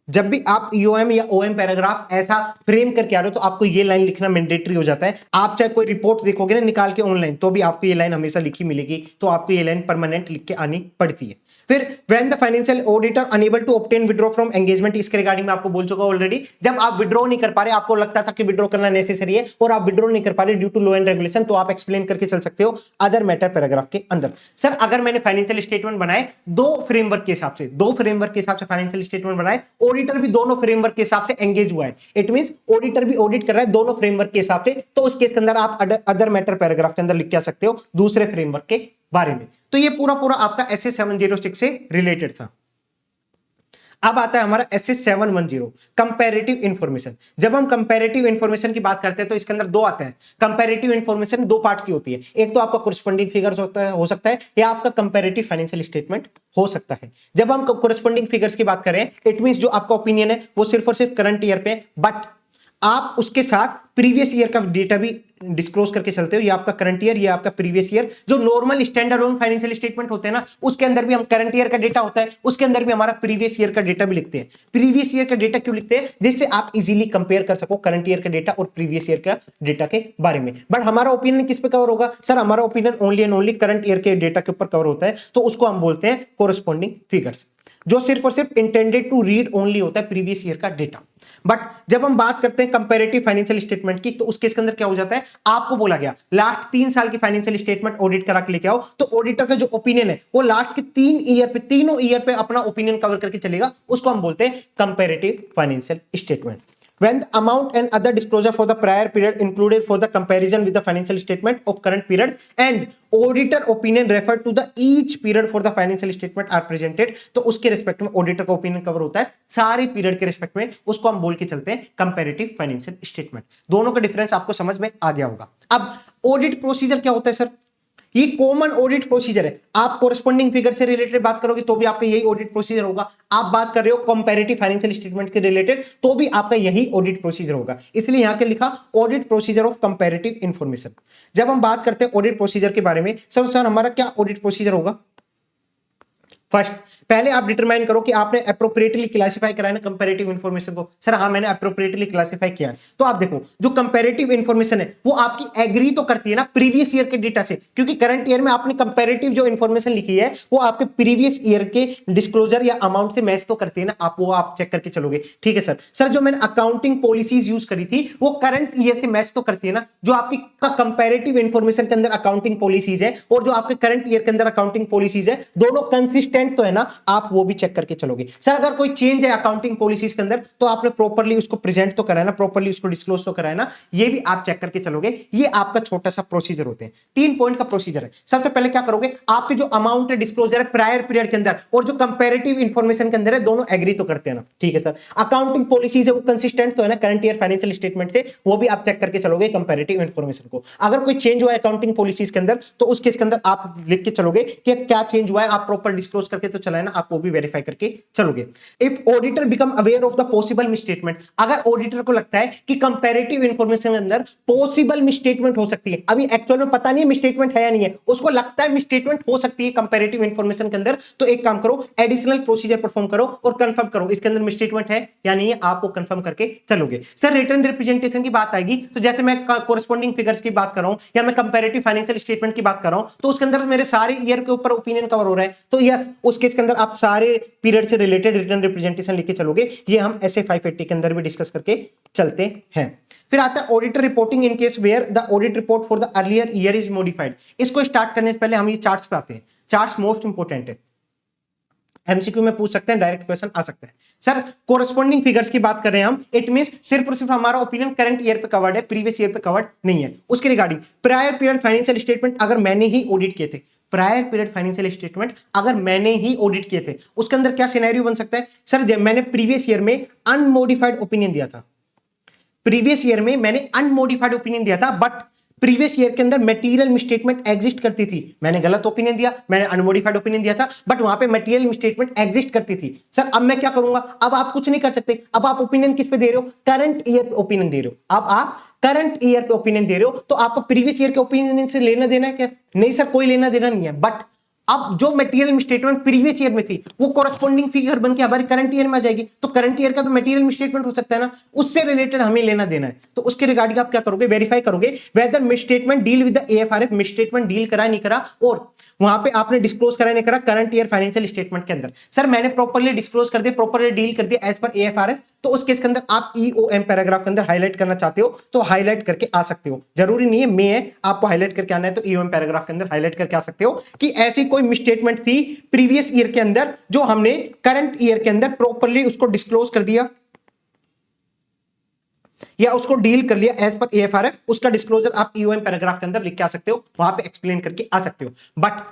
जब भी आप ईओएम या ओएम पैराग्राफ ऐसा फ्रेम करके आ रहे हो, तो आपको ये लाइन लिखना मैंडेटरी हो जाता है। आप चाहे कोई रिपोर्ट देखोगे ना निकाल के ऑनलाइन, तो भी आपको ये लाइन हमेशा लिखी मिलेगी, तो आपको ये लाइन परमानेंट लिख के आनी पड़ती है। फिर when the financial auditor unable to obtain withdraw from engagement, इसके रिगार्डिंग में आपको बोल चुका ऑलरेडी। जब आप विड्रॉ नहीं कर पा रहे, आपको लगता था कि विड्रॉ करना नेसेसरी है और आप विड्रॉ नहीं कर पा रहे due to law and regulation, तो आप एक्सप्लेन करके चल सकते हो अदर मैटर पैराग्राफ के अंदर। सर अगर मैंने फाइनेंशियल स्टेटमेंट बनाए दो फ्रेमवर्क के हिसाब से फाइनेंशियल स्टेटमेंट बनाए, ऑडिटर भी दोनों फ्रेमवर्क के हिसाब से एंगेज हुआ है, इट मींस ऑडिटर भी ऑडिट कर रहा है दोनों फ्रेमवर्क के हिसाब से, तो उस केस के अंदर आप अदर मैटर पैराग्राफ के अंदर लिख के आ सकते हो दूसरे फ्रेमवर्क के बारे में। तो ये पूरा आपका SS 706 से रिलेटेड था। अब आता है हमारा SS 710 कंपैरेटिव इंफॉर्मेशन। जब हम कंपैरेटिव इंफॉर्मेशन की बात करते हैं, तो इसके अंदर दो आते हैं। कंपैरेटिव इंफॉर्मेशन दो पार्ट की होती है, एक तो आपका कोरेस्पोंडिंग फिगर्स हो सकता है या आपका कंपैरेटिव फाइनेंशियल स्टेटमेंट हो सकता है। जब हम कोरेस्पोंडिंग फिगर्स की बात करें, इट मींस जो आपका ओपिनियन है वो सिर्फ और सिर्फ करंट ईयर पे, बट आप उसके साथ प्रीवियस ईयर का डेटा भी डिस्क्लोज करके चलते हो। ये आपका करंट ईयर, ये आपका प्रीवियस ईयर। जो normal standard on financial statement होते हैं ना, उसके अंदर भी हम करंट ईयर का डेटा होता है, उसके अंदर भी हमारा प्रीवियस ईयर का डेटा भी लिखते हैं। प्रीवियस ईयर का डेटा क्यों लिखते हैं? जिससे आप इजीली कंपेयर कर सको करंट ईयर का डेटा और प्रीवियस ईयर का डेटा के बारे में। बट हमारा ओपिनियन किस पे कवर होगा? सर हमारा opinion only and only current year के डेटा के ऊपर कवर होता है, तो उसको हम बोलते हैं कोरेस्पोंडिंग फिगर्स, जो सिर्फ और सिर्फ इंटेंडेड टू रीड ओनली होता है प्रीवियस ईयर का डेटा। बट जब हम बात करते हैं कंपैरेटिव फाइनेंशियल स्टेटमेंट की, तो उसके अंदर क्या हो जाता है, आपको बोला गया लास्ट 3 साल की फाइनेंशियल स्टेटमेंट ऑडिट करा के लेके आओ, तो ऑडिटर का जो ओपिनियन है वो लास्ट के 3 ईयर पे अपना ओपिनियन कवर करके चलेगा, उसको हम बोलते हैं comparative financial statement. When the amount and other disclosure for the prior period included for the comparison with the financial statement of current period and auditor opinion referred to the each period for the financial statement are presented, तो उसके respect में auditor का opinion cover होता है सारे period के respect में, उसको हम बोल के चलते हैं कंपैरेटिव फाइनेंशियल स्टेटमेंट। दोनों का डिफरेंस आपको समझ में आ गया होगा। अब ऑडिट प्रोसीजर क्या होता है सर? ये कॉमन ऑडिट प्रोसीजर है। आप कोरेस्पोंडिंग फिगर से रिलेटेड बात करोगे तो भी आपका यही ऑडिट प्रोसीजर होगा। आप बात कर रहे हो कंपैरेटिव फाइनेंशियल स्टेटमेंट के रिलेटेड, तो भी आपका यही ऑडिट प्रोसीजर होगा। इसलिए यहां के लिखा audit procedure of comparative information. जब हम बात करते हैं ऑडिट प्रोसीजर के बारे में, सर हमारा क्या ऑडिट प्रोसीजर होगा? फर्स्ट पहले आप डिटरमाइन करो कि आपने अप्रोप्रिएटली क्लासिफाई कराया ना कंपैरेटिव इन्फॉर्मेशन को। सर हाँ मैंने अप्रोप्रिएटली क्लासिफाई किया है। तो आप देखो जो कंपैरेटिव इन्फॉर्मेशन है वो आपकी एग्री तो करती है ना प्रीवियस ईयर के डेटा से, क्योंकि करंट ईयर में आपने कंपैरेटिव जो इन्फॉर्मेशन लिखी है वो आपके प्रीवियस ईयर के डिस्क्लोजर या अमाउंट से मैच तो करती है ना, आप वो आप चेक करके चलोगे। ठीक है सर। सर जो मैंने अकाउंटिंग पॉलिसीज यूज करी थी वो करंट ईयर से मैच तो करती है ना, जो आपकी कंपैरेटिव इन्फॉर्मेशन के अंदर अकाउंटिंग पॉलिसीज है और जो आपके करंट ईयर के अंदर अकाउंटिंग पॉलिसीज है दोनों कंसिस्टेंट तो है ना, आप वो भी चेक करके चलोगे। सर अगर कोई चेंज है अकाउंटिंग पॉलिसीज के अंदर तो आपने प्रॉपर्ली उसको प्रेजेंट तो कराया ना, प्रॉपर्ली उसको डिस्क्लोज तो कराया ना, ये भी आप चेक करके चलोगे। ये आपका छोटा सा प्रोसीजर होते हैं, 3 पॉइंट का प्रोसीजर है। सबसे पहले क्या करोगे, आपके जो अमाउंट है डिस्क्लोजर है प्रायर पीरियड के अंदर और जो कंपैरेटिव इंफॉर्मेशन के अंदर है दोनों एग्री तो करते हैं ना। ठीक है सर। अकाउंटिंग पॉलिसीज है वो कंसिस्टेंट तो है ना करंट ईयर फाइनेंशियल स्टेटमेंट से, वो भी आप चेक करके चलोगे कंपैरेटिव इंफॉर्मेशन को। अगर कोई चेंज हुआ है अकाउंटिंग पॉलिसीज के अंदर तो उस केस के अंदर आप लिख के चलोगे कि क्या चेंज हुआ है, आप प्रॉपर डिस्क्लोज करके तो चला है ना, आप वो भी वेरीफाई करके चलोगे। If auditor become aware of the possible misstatement, अगर ऑडिटर को लगता है कि कंपैरेटिव इंफॉर्मेशन के अंदर पॉसिबल मिसस्टेटमेंट हो सकती है, अभी एक्चुअल में पता नहीं है मिसस्टेटमेंट है या नहीं है, उसको लगता है मिसस्टेटमेंट हो सकती है कंपैरेटिव इंफॉर्मेशन के अंदर, तो एक काम करो एडिशनल प्रोसीजर परफॉर्म करो और कंफर्म करो इसके अंदर मिसस्टेटमेंट है या नहीं है, आप वो कंफर्म करके चलोगे। सर रिटर्न रिप्रेजेंटेशन की बात आएगी तो जैसे मैं कोरेस्पोंडिंग फिगर्स की बात कर रहा हूं या मैं कंपैरेटिव फाइनेंशियल स्टेटमेंट की बात कर रहा हूं तो उसके अंदर मेरे सारे ईयर के ऊपर ओपिनियन कवर हो रहा है, तो यस उस केस के अंदर आप सारे पीरियड से रिलेटेड रिटर्न रिप्रेजेंटेशन लिख के चलोगे। ये हम ऐसे 580 के अंदर भी डिस्कस करके चलते हैं। फिर आता है auditor reporting in case where the audit report for the earlier year is modified. इसको स्टार्ट करने से पहले हम ये चार्ट्स पे आते हैं। चार्ट्स मोस्ट इंपोर्टेंट है, एमसीक्यू में पूछ सकते हैं, डायरेक्ट क्वेश्चन आ सकता है। सर कोरेस्पोंडिंग फिगर्स की बात कर रहे हैं हम, इट मींस सिर्फ और सिर्फ हमारा ओपिनियन करंट ईयर पे कवर्ड है, प्रीवियस ईयर पे कवर्ड नहीं है। उसके regarding prior period financial statement अगर मैंने ही ऑडिट किए थे, प्रायर पीरियड फाइनेंशियल स्टेटमेंट अगर मैंने ही ऑडिट किए थे उसके अंदर क्या सिनेरियो बन सकता है। सर जब मैंने प्रीवियस ईयर में अनमोडिफाइड ओपिनियन दिया था, प्रीवियस ईयर में मैंने अनमोडिफाइड ओपिनियन दिया था, बट प्रीवियस ईयर के अंदर मटेरियल मिसस्टेटमेंट एग्जिस्ट करती थी। मैंने गलत ओपिनियन दिया, मैंने अनमोडिफाइड ओपिनियन दिया था, बट वहां पे मटेरियल मिसस्टेटमेंट एग्जिस्ट करती थी। सर अब मैं क्या करूंगा, अब आप कुछ नहीं कर सकते, अब आप ओपिनियन किस पे दे रहे हो, करंट ईयर पे ओपिनियन दे रहे हो। अब आप करंट ईयर पे ओपिनियन दे रहे हो तो आपको प्रीवियस ईयर के ओपिनियन से लेना देना है क्या? नहीं सर कोई लेना देना नहीं है, बट अब जो मटेरियल मिसस्टेटमेंट प्रीवियस ईयर में थी वो कोरेस्पोंडिंग फिगर बन के हमारे करंट ईयर में आ जाएगी, तो करंट ईयर का तो मटेरियल मिसस्टेटमेंट हो सकता है ना, उससे रिलेटेड हमें लेना देना है। तो उसके रिगार्डिंग आप क्या करोगे, वेरीफाई करोगे whether misstatement deal with the AFRF, misstatement deal करा नहीं करा और वहां पे आपने डिस्क्लोज करा नहीं करा करंट ईयर फाइनेंशियल स्टेटमेंट के अंदर। सर मैंने प्रॉपर्ली डिस्क्लोज कर दिया, प्रॉपर्ली डील कर दिया एज पर एएफआरएफ, तो उस केस के अंदर आप ईओएम पैराग्राफ के अंदर हाईलाइट करना चाहते हो तो हाईलाइट करके आ सकते हो। जरूरी नहीं है मैं है आपको हाईलाइट करके आना है, तो ईओएम पैराग्राफ के अंदर हाईलाइट करके आ सकते हो कि ऐसी कोई मिसस्टेटमेंट थी प्रीवियस ईयर के अंदर जो हमने करंट ईयर के अंदर प्रॉपर्ली उसको डिस्क्लोज कर दिया या उसको डील कर लिया एज पर एएफआरएफ, उसका डिस्क्लोजर आप ईओएम पैराग्राफ के अंदर लिख के आ सकते हो, वहां पे एक्सप्लेन करके आ सकते हो। बट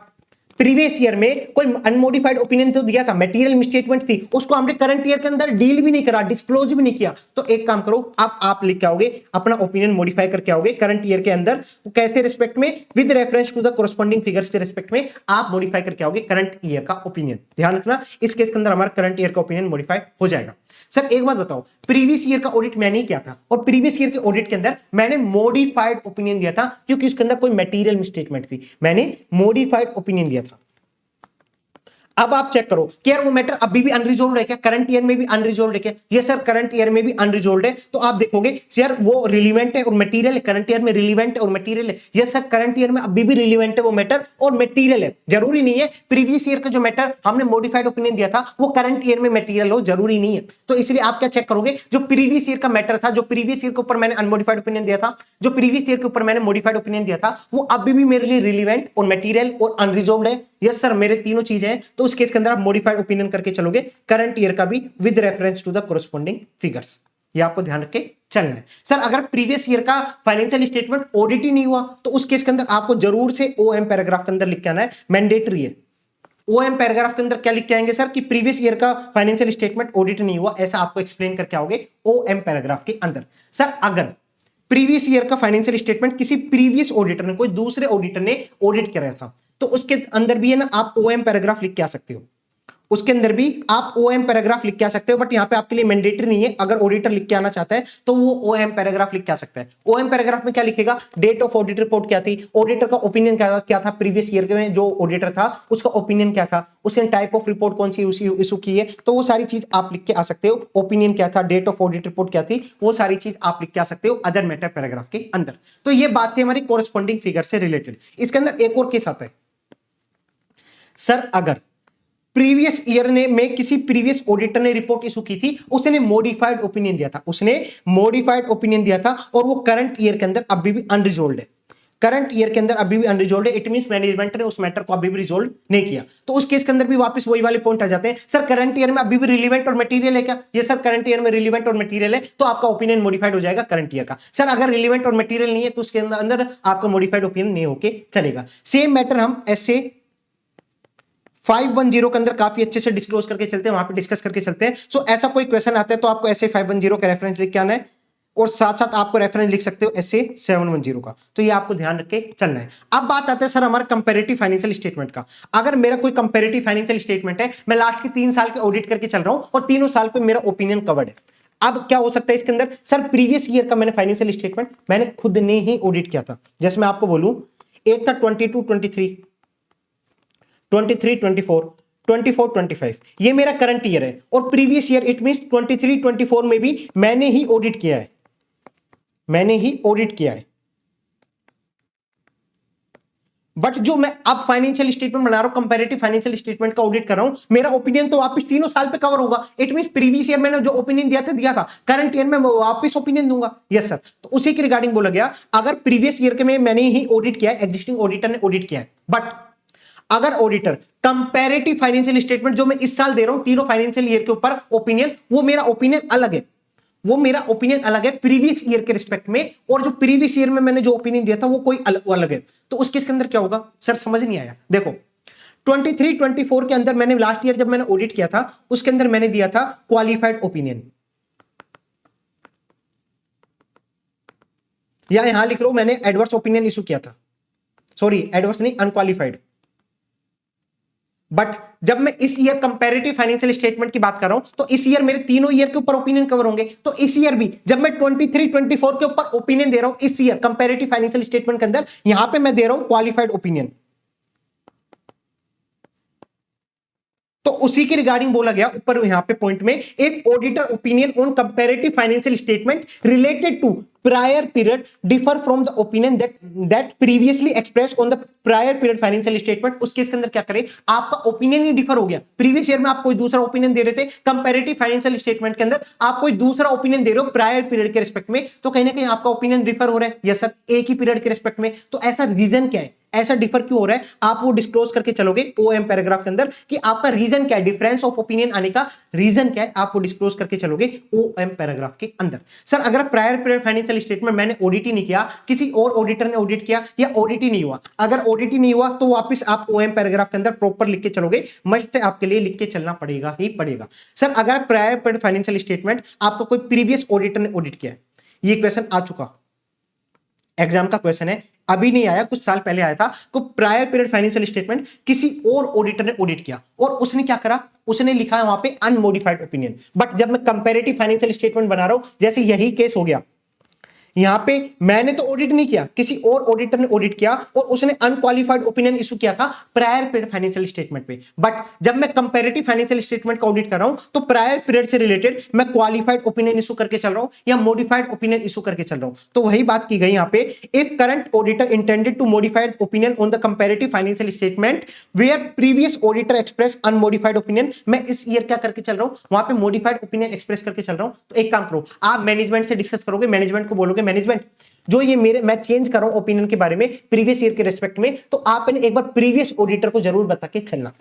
प्रीवियस ईयर में कोई अनमोडिफाइड ओपिनियन तो दिया था, मटेरियल मिसस्टेटमेंट थी, उसको हमने करंट ईयर के अंदर डील भी नहीं करा, डिस्क्लोज भी नहीं किया, तो एक काम करो आप लिख के आओगे अपना ओपिनियन मॉडिफाई करके आओगे करंट ईयर के अंदर, कैसे रिस्पेक्ट में, with reference to the corresponding figures के रिस्पेक्ट में आप मॉडिफाई करके आओगे करंट ईयर का ओपिनियन। ध्यान रखना इस केस के अंदर हमारा करंट ईयर का ओपिनियन मॉडिफाई हो जाएगा। सर एक बात बताओ, प्रीवियस ईयर का ऑडिट मैंने ही किया था और प्रीवियस ईयर के ऑडिट के अंदर मैंने मॉडिफाइड ओपिनियन दिया था क्योंकि उसके अंदर कोई मटेरियल मिसस्टेटमेंट थी, मैंने मॉडिफाइड ओपिनियन दिया था। अब आप चेक करो कि यार वो मैटर अभी भी अनरिजोल्व्ड है क्या, करंट ईयर में भी अनरिजोल्व्ड है क्या? ये सर करंट ईयर में भी अनरिजोल्व्ड है, तो आप देखोगे यार वो रिलीवेंट है और मटेरियल है, करंट ईयर में रिलीवेंट है और मटेरियल है। ये सर करंट ईयर में अभी भी रिलीवेंट है वो मैटर और मटेरियल है, जरूरी नहीं है प्रीवियस ईयर का जो मैटर हमने मॉडिफाइड ओपिनियन दिया था वो करंट ईयर में मटेरियल हो, जरूरी नहीं है। तो इसलिए आप क्या चेक करोगे, जो प्रीवियस ईयर का मैटर था, जो प्रीवियस ईयर के ऊपर मैंने अनमॉडिफाइड ओपिनियन दिया था, जो प्रीवियस ईयर के ऊपर मैंने मॉडिफाइड ओपिनियन दिया था, वो अभी भी मेरे लिए रिलीवेंट और मटेरियल और अनरिजोल्व्ड है। यस सर मेरे तीनों चीजें हैं, तो उस केस के अंदर आप मॉडिफाइड ओपिनियन करके चलोगे करंट ईयर का भी with reference to the corresponding figures. ये आपको ध्यान रख के चलना है। सर अगर प्रीवियस ईयर का फाइनेंशियल स्टेटमेंट ऑडिट ही नहीं हुआ तो उस केस के अंदर आपको जरूर से ओएम पैराग्राफ के अंदर लिख के आना है, मैंडेटरी है। ओएम पैराग्राफ के अंदर क्या लिख के आएंगे सर कि प्रीवियस ईयर का फाइनेंशियल स्टेटमेंट ऑडिट नहीं हुआ, ऐसा आपको एक्सप्लेन करके आओगे ओएम पैराग्राफ के अंदर। सर अगर प्रीवियस ईयर का फाइनेंशियल स्टेटमेंट किसी प्रीवियस ऑडिटर ने, कोई दूसरे ऑडिटर ने ऑडिट कराया था, तो उसके अंदर भी है ना आप ओएम पैराग्राफ लिख के आ सकते हो। उसके अंदर भी आप ओएम पैराग्राफ लिख के आ सकते हो, बट यहाँ पे आपके लिए मैंडेटरी नहीं है। अगर ऑडिटर लिख के आना चाहता है तो वो ओएम पैराग्राफ लिख के आ सकता है। ओएम पैराग्राफ में क्या लिखेगा, डेट ऑफ ऑडिट रिपोर्ट क्या थी, ऑडिटर का ओपिनियन क्या था, प्रीवियस ईयर में जो ऑडिटर था उसका ओपिनियन क्या था, उसने टाइप ऑफ रिपोर्ट कौन सी इशू की है, तो वो सारी चीज आप लिख के आ सकते हो। ओपिनियन क्या था, डेट ऑफ ऑडिट रिपोर्ट क्या थी, वो सारी चीज आप लिख के आ सकते हो अदर मैटर पैराग्राफ के अंदर। तो ये बात थी हमारी कोरस्पॉन्डिंग फिगर से रिलेटेड। इसके अंदर एक और केस आता है, सर अगर प्रीवियस ईयर में किसी प्रीवियस ऑडिटर ने रिपोर्ट इशू की थी, उसने मॉडिफाइड ओपिनियन दिया था, उसने मॉडिफाइड ओपिनियन दिया था और वो करंट ईयर के अंदर अभी भी अनरिजोल्व है, करंट ईयर के अंदर अभी भी अनरिजोल्व है, इट मींस मैनेजमेंट ने उस मैटर को अभी भी रिजोल्व नहीं किया। तो उस केस के अंदर भी वापस वही वाले पॉइंट आ जाते हैं, सर करंट ईयर में अभी भी रिलीवेंट और मटेरियल है क्या, ये सर करंट ईयर में रिलीवेंट और मटेरियल है, तो आपका ओपिनियन मॉडिफाइड हो जाएगा करंट ईयर का। सर अगर रिलीवेंट और मटेरियल नहीं है तो उसके अंदर आपका मॉडिफाइड ओपिनियन नहीं होके चलेगा। सेम मैटर हम ऐसे 510 के अंदर काफी अच्छे से डिस्क्लोज करके चलते हैं, वहां पे डिस्कस करके चलते हैं। सो ऐसा कोई क्वेश्चन आता है तो आपको ऐसे 510 का रेफरेंस लिख के आना है और साथ साथ आपको रेफरेंस लिख सकते हो ऐसे 710 का, तो ये आपको ध्यान रख के चलना है। अब बात आते हैं सर हमारा कंपैरेटिव फाइनेंशियल स्टेटमेंट का। अगर मेरा कोई कंपैरेटिव फाइनेंशियल स्टेटमेंट है, मैं लास्ट के 3 साल के ऑडिट करके चल रहा हूं और तीनों साल पे मेरा ओपिनियन कवर्ड है। अब क्या हो सकता है इसके अंदर, सर प्रीवियस ईयर का मैंने फाइनेंशियल स्टेटमेंट मैंने खुद ने ही ऑडिट किया था। जैसे मैं आपको बोलूं, एक था 22 23 23 24 24 25, ये मेरा करंट ईयर है और प्रीवियस ईयर इट मींस 23 24 में भी मैंने ही ऑडिट किया है, मैंने ही ऑडिट किया है। बट जो मैं अब फाइनेंशियल स्टेटमेंट बना रहा हूं, कंपैरेटिव फाइनेंशियल स्टेटमेंट का ऑडिट कर रहा हूं, मेरा ओपिनियन तो वापस तीनों साल पे कवर होगा। इट मींस प्रीवियस ईयर मैंने जो ओपिनियन दिया था, करंट ईयर में वापस ओपिनियन दूंगा। यस सर, तो उसी के रिगार्डिंग बोला गया, अगर प्रीवियस ईयर के में मैंने ही ऑडिट किया है, एग्जिस्टिंग ऑडिटर ने ऑडिट किया है, बट अगर ऑडिटर कंपैरेटिव फाइनेंशियल स्टेटमेंट जो मैं इस साल दे रहा हूं तीनों फाइनेंशियल ईयर के ऊपर ओपिनियन, वो मेरा ओपिनियन अलग है, वो मेरा ओपिनियन अलग है प्रीवियस ईयर के रिस्पेक्ट में, और जो प्रीवियस ईयर में मैंने जो ओपिनियन दिया था वो कोई अलग है, तो उस केस के अंदर क्या होगा, सर समझ नहीं आया। देखो 23 24 के अंदर मैंने लास्ट ईयर जब मैंने ऑडिट किया था उसके अंदर मैंने दिया था क्वालिफाइड ओपिनियन, या यहां लिख लो मैंने एडवर्स ओपिनियन इशू किया था, सॉरी एडवर्स नहीं, अनक्वालिफाइड। बट जब मैं इस ईयर कंपैरेटिव फाइनेंशियल स्टेटमेंट की बात कर रहा हूं तो इस ईयर मेरे तीनों ईयर के ऊपर ओपिनियन कवर होंगे, तो इस ईयर भी जब मैं 23 24 के ऊपर ओपिनियन दे रहा हूं इस ईयर कंपैरेटिव फाइनेंशियल स्टेटमेंट के अंदर, यहां पे मैं दे रहा हूं क्वालिफाइड ओपिनियन। तो उसी के रिगार्डिंग बोला गया ऊपर यहां पे पॉइंट में, एक auditor opinion on comparative financial statement related to prior period differ from the opinion that previously expressed on the prior period financial statement। उस केस के अंदर क्या करें, आपका ओपिनियन ही डिफर हो गया। प्रीवियस ईयर में आप कोई दूसरा ओपिनियन दे रहे थे, कंपैरेटिव फाइनेंशियल स्टेटमेंट के अंदर आप कोई दूसरा ओपिनियन दे रहे हो प्रायर पीरियड के रिस्पेक्ट में, तो कहीं ना कहीं आपका ओपिनियन डिफर हो रहा है। यस सर, एक ही पीरियड के रिस्पेक्ट में, तो ऐसा रीजन क्या है, ऐसा डिफर क्यों हो रहा है, आप वो डिस्क्लोज करके चलोगे ओएम पैराग्राफ के अंदर कि आपका रीजन क्या है, डिफरेंस ऑफ ओपिनियन आने का रीजन क्या है, आप वो डिस्क्लोज करके चलोगे ओएम पैराग्राफ के अंदर। सर अगर प्रायर पीरियड फाइनेंशियल स्टेटमेंट मैंने ऑडिट ही नहीं किया, किसी और ऑडिटर ने ऑडिट किया या ऑडिट ही नहीं हुआ, अगर ऑडिट ही नहीं हुआ तो वापस आप ओएम पैराग्राफ के अंदर प्रॉपर लिख के चलोगे, मस्ट आपके लिए लिख के चलना पड़ेगा ही पड़ेगा। सर अगर प्रायर पीरियड फाइनेंशियल स्टेटमेंट आपका कोई प्रीवियस ऑडिटर ने ऑडिट किया है, ये क्वेश्चन आ चुका, एग्जाम का क्वेश्चन है, अभी नहीं आया, कुछ साल पहले आया था, तो प्रायर पीरियड फाइनेंशियल स्टेटमेंट किसी और ऑडिटर ने ऑडिट किया और उसने क्या करा, उसने लिखा है वहां पे अनमोडिफाइड ओपिनियन। बट जब मैं कंपैरेटिव फाइनेंशियल स्टेटमेंट बना रहा हूं, जैसे यही केस हो गया, यहां पे मैंने तो ऑडिट नहीं किया, किसी और ऑडिटर ने ऑडिट किया और उसने अनक्वालिफाइड ओपिनियन इशू किया था प्रायर पीरियड फाइनेंशियल स्टेटमेंट पे। बट जब मैं कंपैरेटिव फाइनेंशियल स्टेटमेंट का ऑडिट कर रहा हूं तो प्रायर पीरियड से रिलेटेड मैं क्वालिफाइड ओपिनियन इशू करके चल रहा हूं या मॉडिफाइड ओपिनियन इशू करके चल रहा हूं। तो वही बात की गई यहां पे, if current auditor intended to modified opinion on the comparative financial statement where previous auditor express unmodified opinion, मैं इस ईयर क्या करके चल रहा हूं, वहां पे मॉडिफाइड ओपिनियन एक्सप्रेस करके चल रहा हूं। तो एक काम करो, आप मैनेजमेंट से डिस्कस करोगे, मैनेजमेंट को बोलोगे मैनेजमेंट जो ये मेरे मैं चेंज कर रहा हूं ओपिनियन के बारे में प्रीवियस ईयर के रिस्पेक्ट में, तो आपने एक बार प्रीवियस ऑडिटर को जरूर बता के चलना।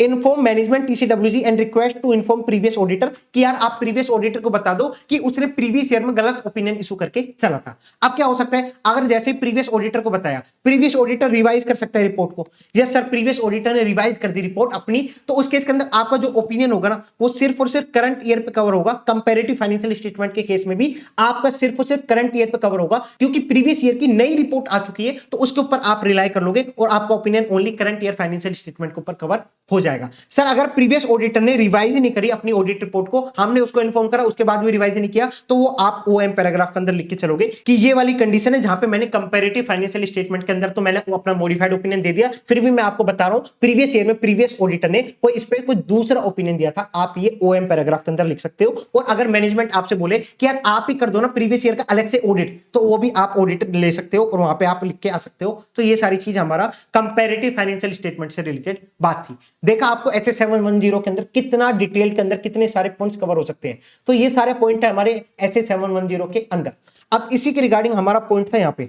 Inform management TCWG and request to inform previous auditor कि यार आप प्रीवियस ऑडिटर को बता दो कि उसने प्रीवियस ईयर में गलत ओपिनियन इशू करके चला था। अब क्या हो सकता है, अगर जैसे प्रीवियस ऑडिटर को बताया, प्रीवियस ऑडिटर रिवाइज कर सकता है रिपोर्ट को, यस सर प्रीवियस ऑडिटर ने रिवाइज कर दी रिपोर्ट अपनी, तो उस केस के अंदर आपका जो ओपिनियन होगा ना वो सिर्फ और सिर्फ करंट ईयर पे कवर होगा। कंपैरेटिव फाइनेंशियल स्टेटमेंट के केस में भी आपका सिर्फ और सिर्फ करंट ईयर पे कवर होगा, क्योंकि प्रीवियस ईयर की नई रिपोर्ट आ चुकी है, तो उसके ऊपर आप रिलाई कर लोगे और आपका opinion only current year financial statement के ऊपर कवर हो जाएगा। सर अगर प्रीवियस ऑडिटर ने रिवाइज ही नहीं करी अपनी ऑडिट रिपोर्ट को, हमने उसको इन्फॉर्म करा, उसके बाद भी रिवाइज नहीं किया, तो वो आप ओएम पैराग्राफ के अंदर लिख के चलोगे कि ये वाली कंडीशन है जहां पे मैंने कंपैरेटिव फाइनेंशियल स्टेटमेंट के अंदर तो मैंने अपना मॉडिफाइड ओपिनियन दे दिया, फिर भी मैं आपको बता रहा हूं प्रीवियस ईयर में प्रीवियस ऑडिटर ने कोई इस पे कोई दूसरा ओपिनियन दिया था, आप ये ओएम पैराग्राफ के अंदर लिख सकते हो। और अगर मैनेजमेंट आपसे बोले कि यार आप ही कर दो ना प्रीवियस ईयर का अलग से ऑडिट, तो वो भी आप ऑडिट ले सकते हो और वहां पे आप लिख के आ सकते हो। तो ये सारी चीज हमारा कंपैरेटिव फाइनेंशियल स्टेटमेंट से रिलेटेड बात थी। देखा आपको एसए 710 के अंदर कितना डिटेल के अंदर कितने सारे पॉइंट्स कवर हो सकते हैं, तो ये सारे पॉइंट है हमारे एसए 710 के अंदर। अब इसी के रिगार्डिंग हमारा पॉइंट था यहां पे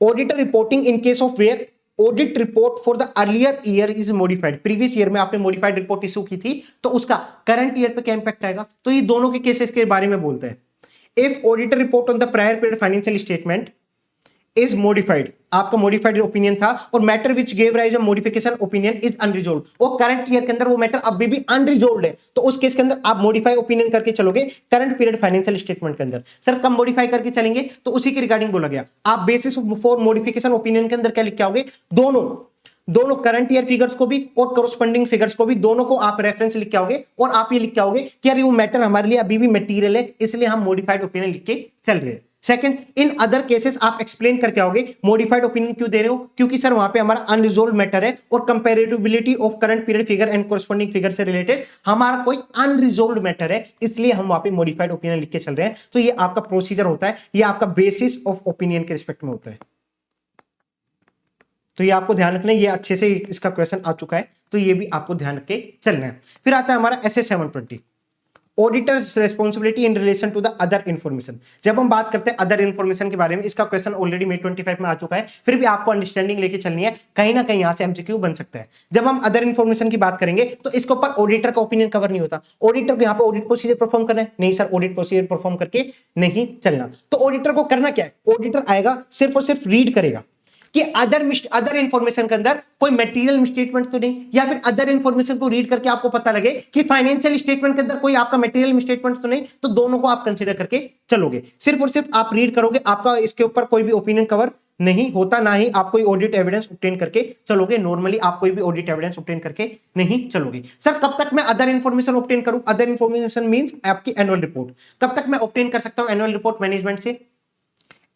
auditor reporting in case of where audit report for the earlier year is modified. Previous year में आपने मॉडिफाइड रिपोर्ट इशू की थी, तो उसका करंट ईयर पे क्या इंपैक्ट आएगा, तो ये दोनों के केसेस के बारे में बोलते हैं। If auditor report on the prior period financial statement is modified, आपका मॉडिफाइड ओपिनियन था और matter which gave rise a modification opinion is unresolved, वो करंट ईयर के अंदर वो मैटर अभी भी अनरिजॉल्व्ड है, तो उस केस के अंदर आप मॉडिफाई ओपिनियन करके चलोगे करंट पीरियड फाइनेंशियल स्टेटमेंट के अंदर। सर कब मॉडिफाई करके चलेंगे, तो उसी के रिगार्डिंग बोला गया, आप बेसिस फॉर मॉडिफिकेशन ओपिनियन के अंदर क्या लिख के आओगे, दोनों करंट ईयर फिगर्स को भी और कोरस्पोंडिंग फिगर्स को भी, दोनों को आप रेफरेंस लिख के आओगे और आप ये लिख के आओगे कि यार वो मैटर हमारे लिए अभी भी मटेरियल है, इसलिए हम मॉडिफाइड ओपिनियन लिख के चल रहे हैं। सेकंड, इन अदर केसेस आप एक्सप्लेन करके आओगे मॉडिफाइड ओपिनियन क्यों दे रहे हो, क्योंकि सर वहां पे हमारा अनरिजॉल्व्ड मैटर है और comparability of current period figure and corresponding figure से रिलेटेड हमारा कोई अनरिजॉल्व्ड मैटर है, इसलिए हम वहां पे मॉडिफाइड ओपिनियन लिख के चल रहे हैं। तो ये आपका प्रोसीजर होता है, ये आपका बेसिस ऑफ ओपिनियन के रिस्पेक्ट में होता है। तो ये आपको ध्यान रखना है, ये अच्छे से इसका क्वेश्चन आ चुका है, तो ये भी आपको ध्यान रख के चलना है। फिर आता है हमारा SA 720 auditor's responsibility in relation to the other information. जब हम बात करते हैं अदर इन्फॉर्मेशन के बारे में, इसका क्वेश्चन ऑलरेडी May 25 में आ चुका है, फिर भी आपको अंडरस्टैंडिंग लेके चलनी है, कहीं ना कहीं यहां से एमसीक्यू बन सकता है। जब हम अदर इन्फॉर्मेशन की बात करेंगे तो इसके ऊपर ऑडिटर का ओपिनियन कवर नहीं होता, ऑडिटर को यहाँ पे ऑडिट प्रोसीजर परफॉर्म करना है, नहीं सर ऑडिट प्रोसीजर परफॉर्म करके नहीं चलना। तो ऑडिटर को करना क्या है, ऑडिटर आएगा सिर्फ और सिर्फ रीड करेगा कि अदर इंफॉर्मेशन के अंदर कोई मटेरियल मिसस्टेटमेंट तो नहीं, या फिर अदर इंफॉर्मेशन को रीड करके आपको पता लगे कि फाइनेंशियल स्टेटमेंट के अंदर कोई आपका मटेरियल मिसस्टेटमेंट तो नहीं, तो दोनों को आप कंसीडर करके चलोगे। सिर्फ और सिर्फ आप रीड करोगे, आपका इसके ऊपर कोई भी ओपिनियन कवर नहीं होता, ना ही आप कोई ऑडिट एविडेंस ऑब्टेन करके चलोगे। नॉर्मली आप कोई भी ऑडिट एविडेंस ऑब्टेन करके नहीं चलोगे। सर कब तक मैं अदर इंफॉर्मेशन ऑब्टेन करूं, अदर इंफॉर्मेशन मींस आपकी एनुअल रिपोर्ट, कब तक मैं ऑब्टेन कर सकता हूं एनुअल रिपोर्ट मैनेजमेंट से,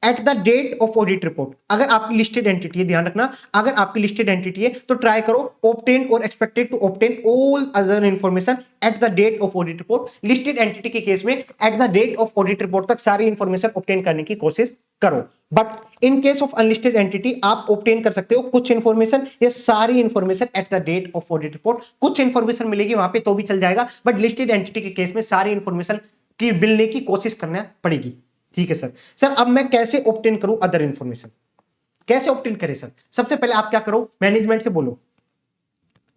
at the date of audit report. अगर आपकी लिस्टेड एंटिटी है, ध्यान रखना, अगर आपकी लिस्टेड एंटिटी है तो ट्राई करो ऑब्टेन और expected to obtain all other information at the date of audit report. Listed entity के केस में at the date of audit report तक सारी इंफॉर्मेशन ऑब्टेन करने की कोशिश करो। But in case of unlisted entity आप ऑब्टेन कर सकते हो कुछ इंफॉर्मेशन या सारी information at the date of audit report. कुछ इंफॉर्मेशन मिलेगी वहां पे तो भी चल जाएगा, बट लिस्टेड एंटिटी के केस में सारी इंफॉर्मेशन की मिलने की कोशिश करना पड़ेगी। ठीक है सर। सर अब मैं कैसे ऑब्टेन करूं अदर इंफॉर्मेशन, कैसे ऑब्टेन करें सर? सबसे पहले आप क्या करो, मैनेजमेंट से बोलो,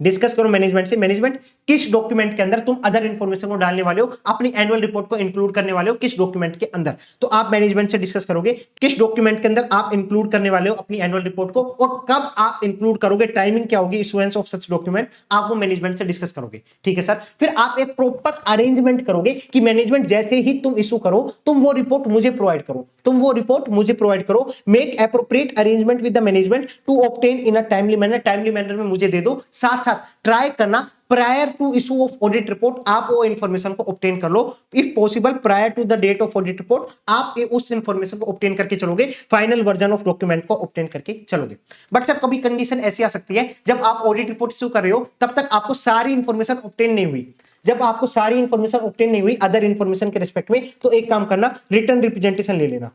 डिस्कस करो मैनेजमेंट से, मैनेजमेंट किस डॉक्यूमेंट के अंदर तुम अदर इंफॉर्मेशन को डालने वाले हो, अपनी एनुअल रिपोर्ट को इंक्लूड करने वाले हो, किस डॉक्यूमेंट के अंदर। तो आप मैनेजमेंट से डिस्कस करोगे किस डॉक्यूमेंट के अंदर आप इंक्लूड करने वाले हो अपनी एनुअल रिपोर्ट को और कब आप इंक्लूड करोगे, टाइमिंग क्या होगी इशुएंस ऑफ सच डॉक्यूमेंट, आप वो मैनेजमेंट से डिस्कस करोगे। ठीक है सर। फिर आप एक प्रॉपर अरेंजमेंट करोगे कि मैनेजमेंट जैसे ही तुम इशू करो तुम वो रिपोर्ट मुझे प्रोवाइड करो, तुम वो रिपोर्ट मुझे प्रोवाइड करो। Make appropriate arrangement with the management to obtain in a timely manner, timely manner में मुझे दे दो। साथ साथ ट्राई करना prior to issue of audit report आप वो इंफॉर्मेशन को ऑब्टेन कर लो। If possible prior to the date of audit report आप उस इंफॉर्मेशन को ऑब्टेन करके चलोगे, फाइनल वर्जन ऑफ डॉक्यूमेंट को ऑब्टेन करके चलोगे। बट सर कभी कंडीशन ऐसी आ सकती है जब आप ऑडिट रिपोर्ट इशू कर रहे हो तब तक आपको सारी इंफॉर्मेशन ऑब्टेन नहीं हुई। जब आपको सारी इंफॉर्मेशन ऑब्टेन नहीं हुई अदर इंफॉर्मेशन के रिस्पेक्ट में, तो एक काम करना, रिटर्न रिप्रेजेंटेशन ले लेना,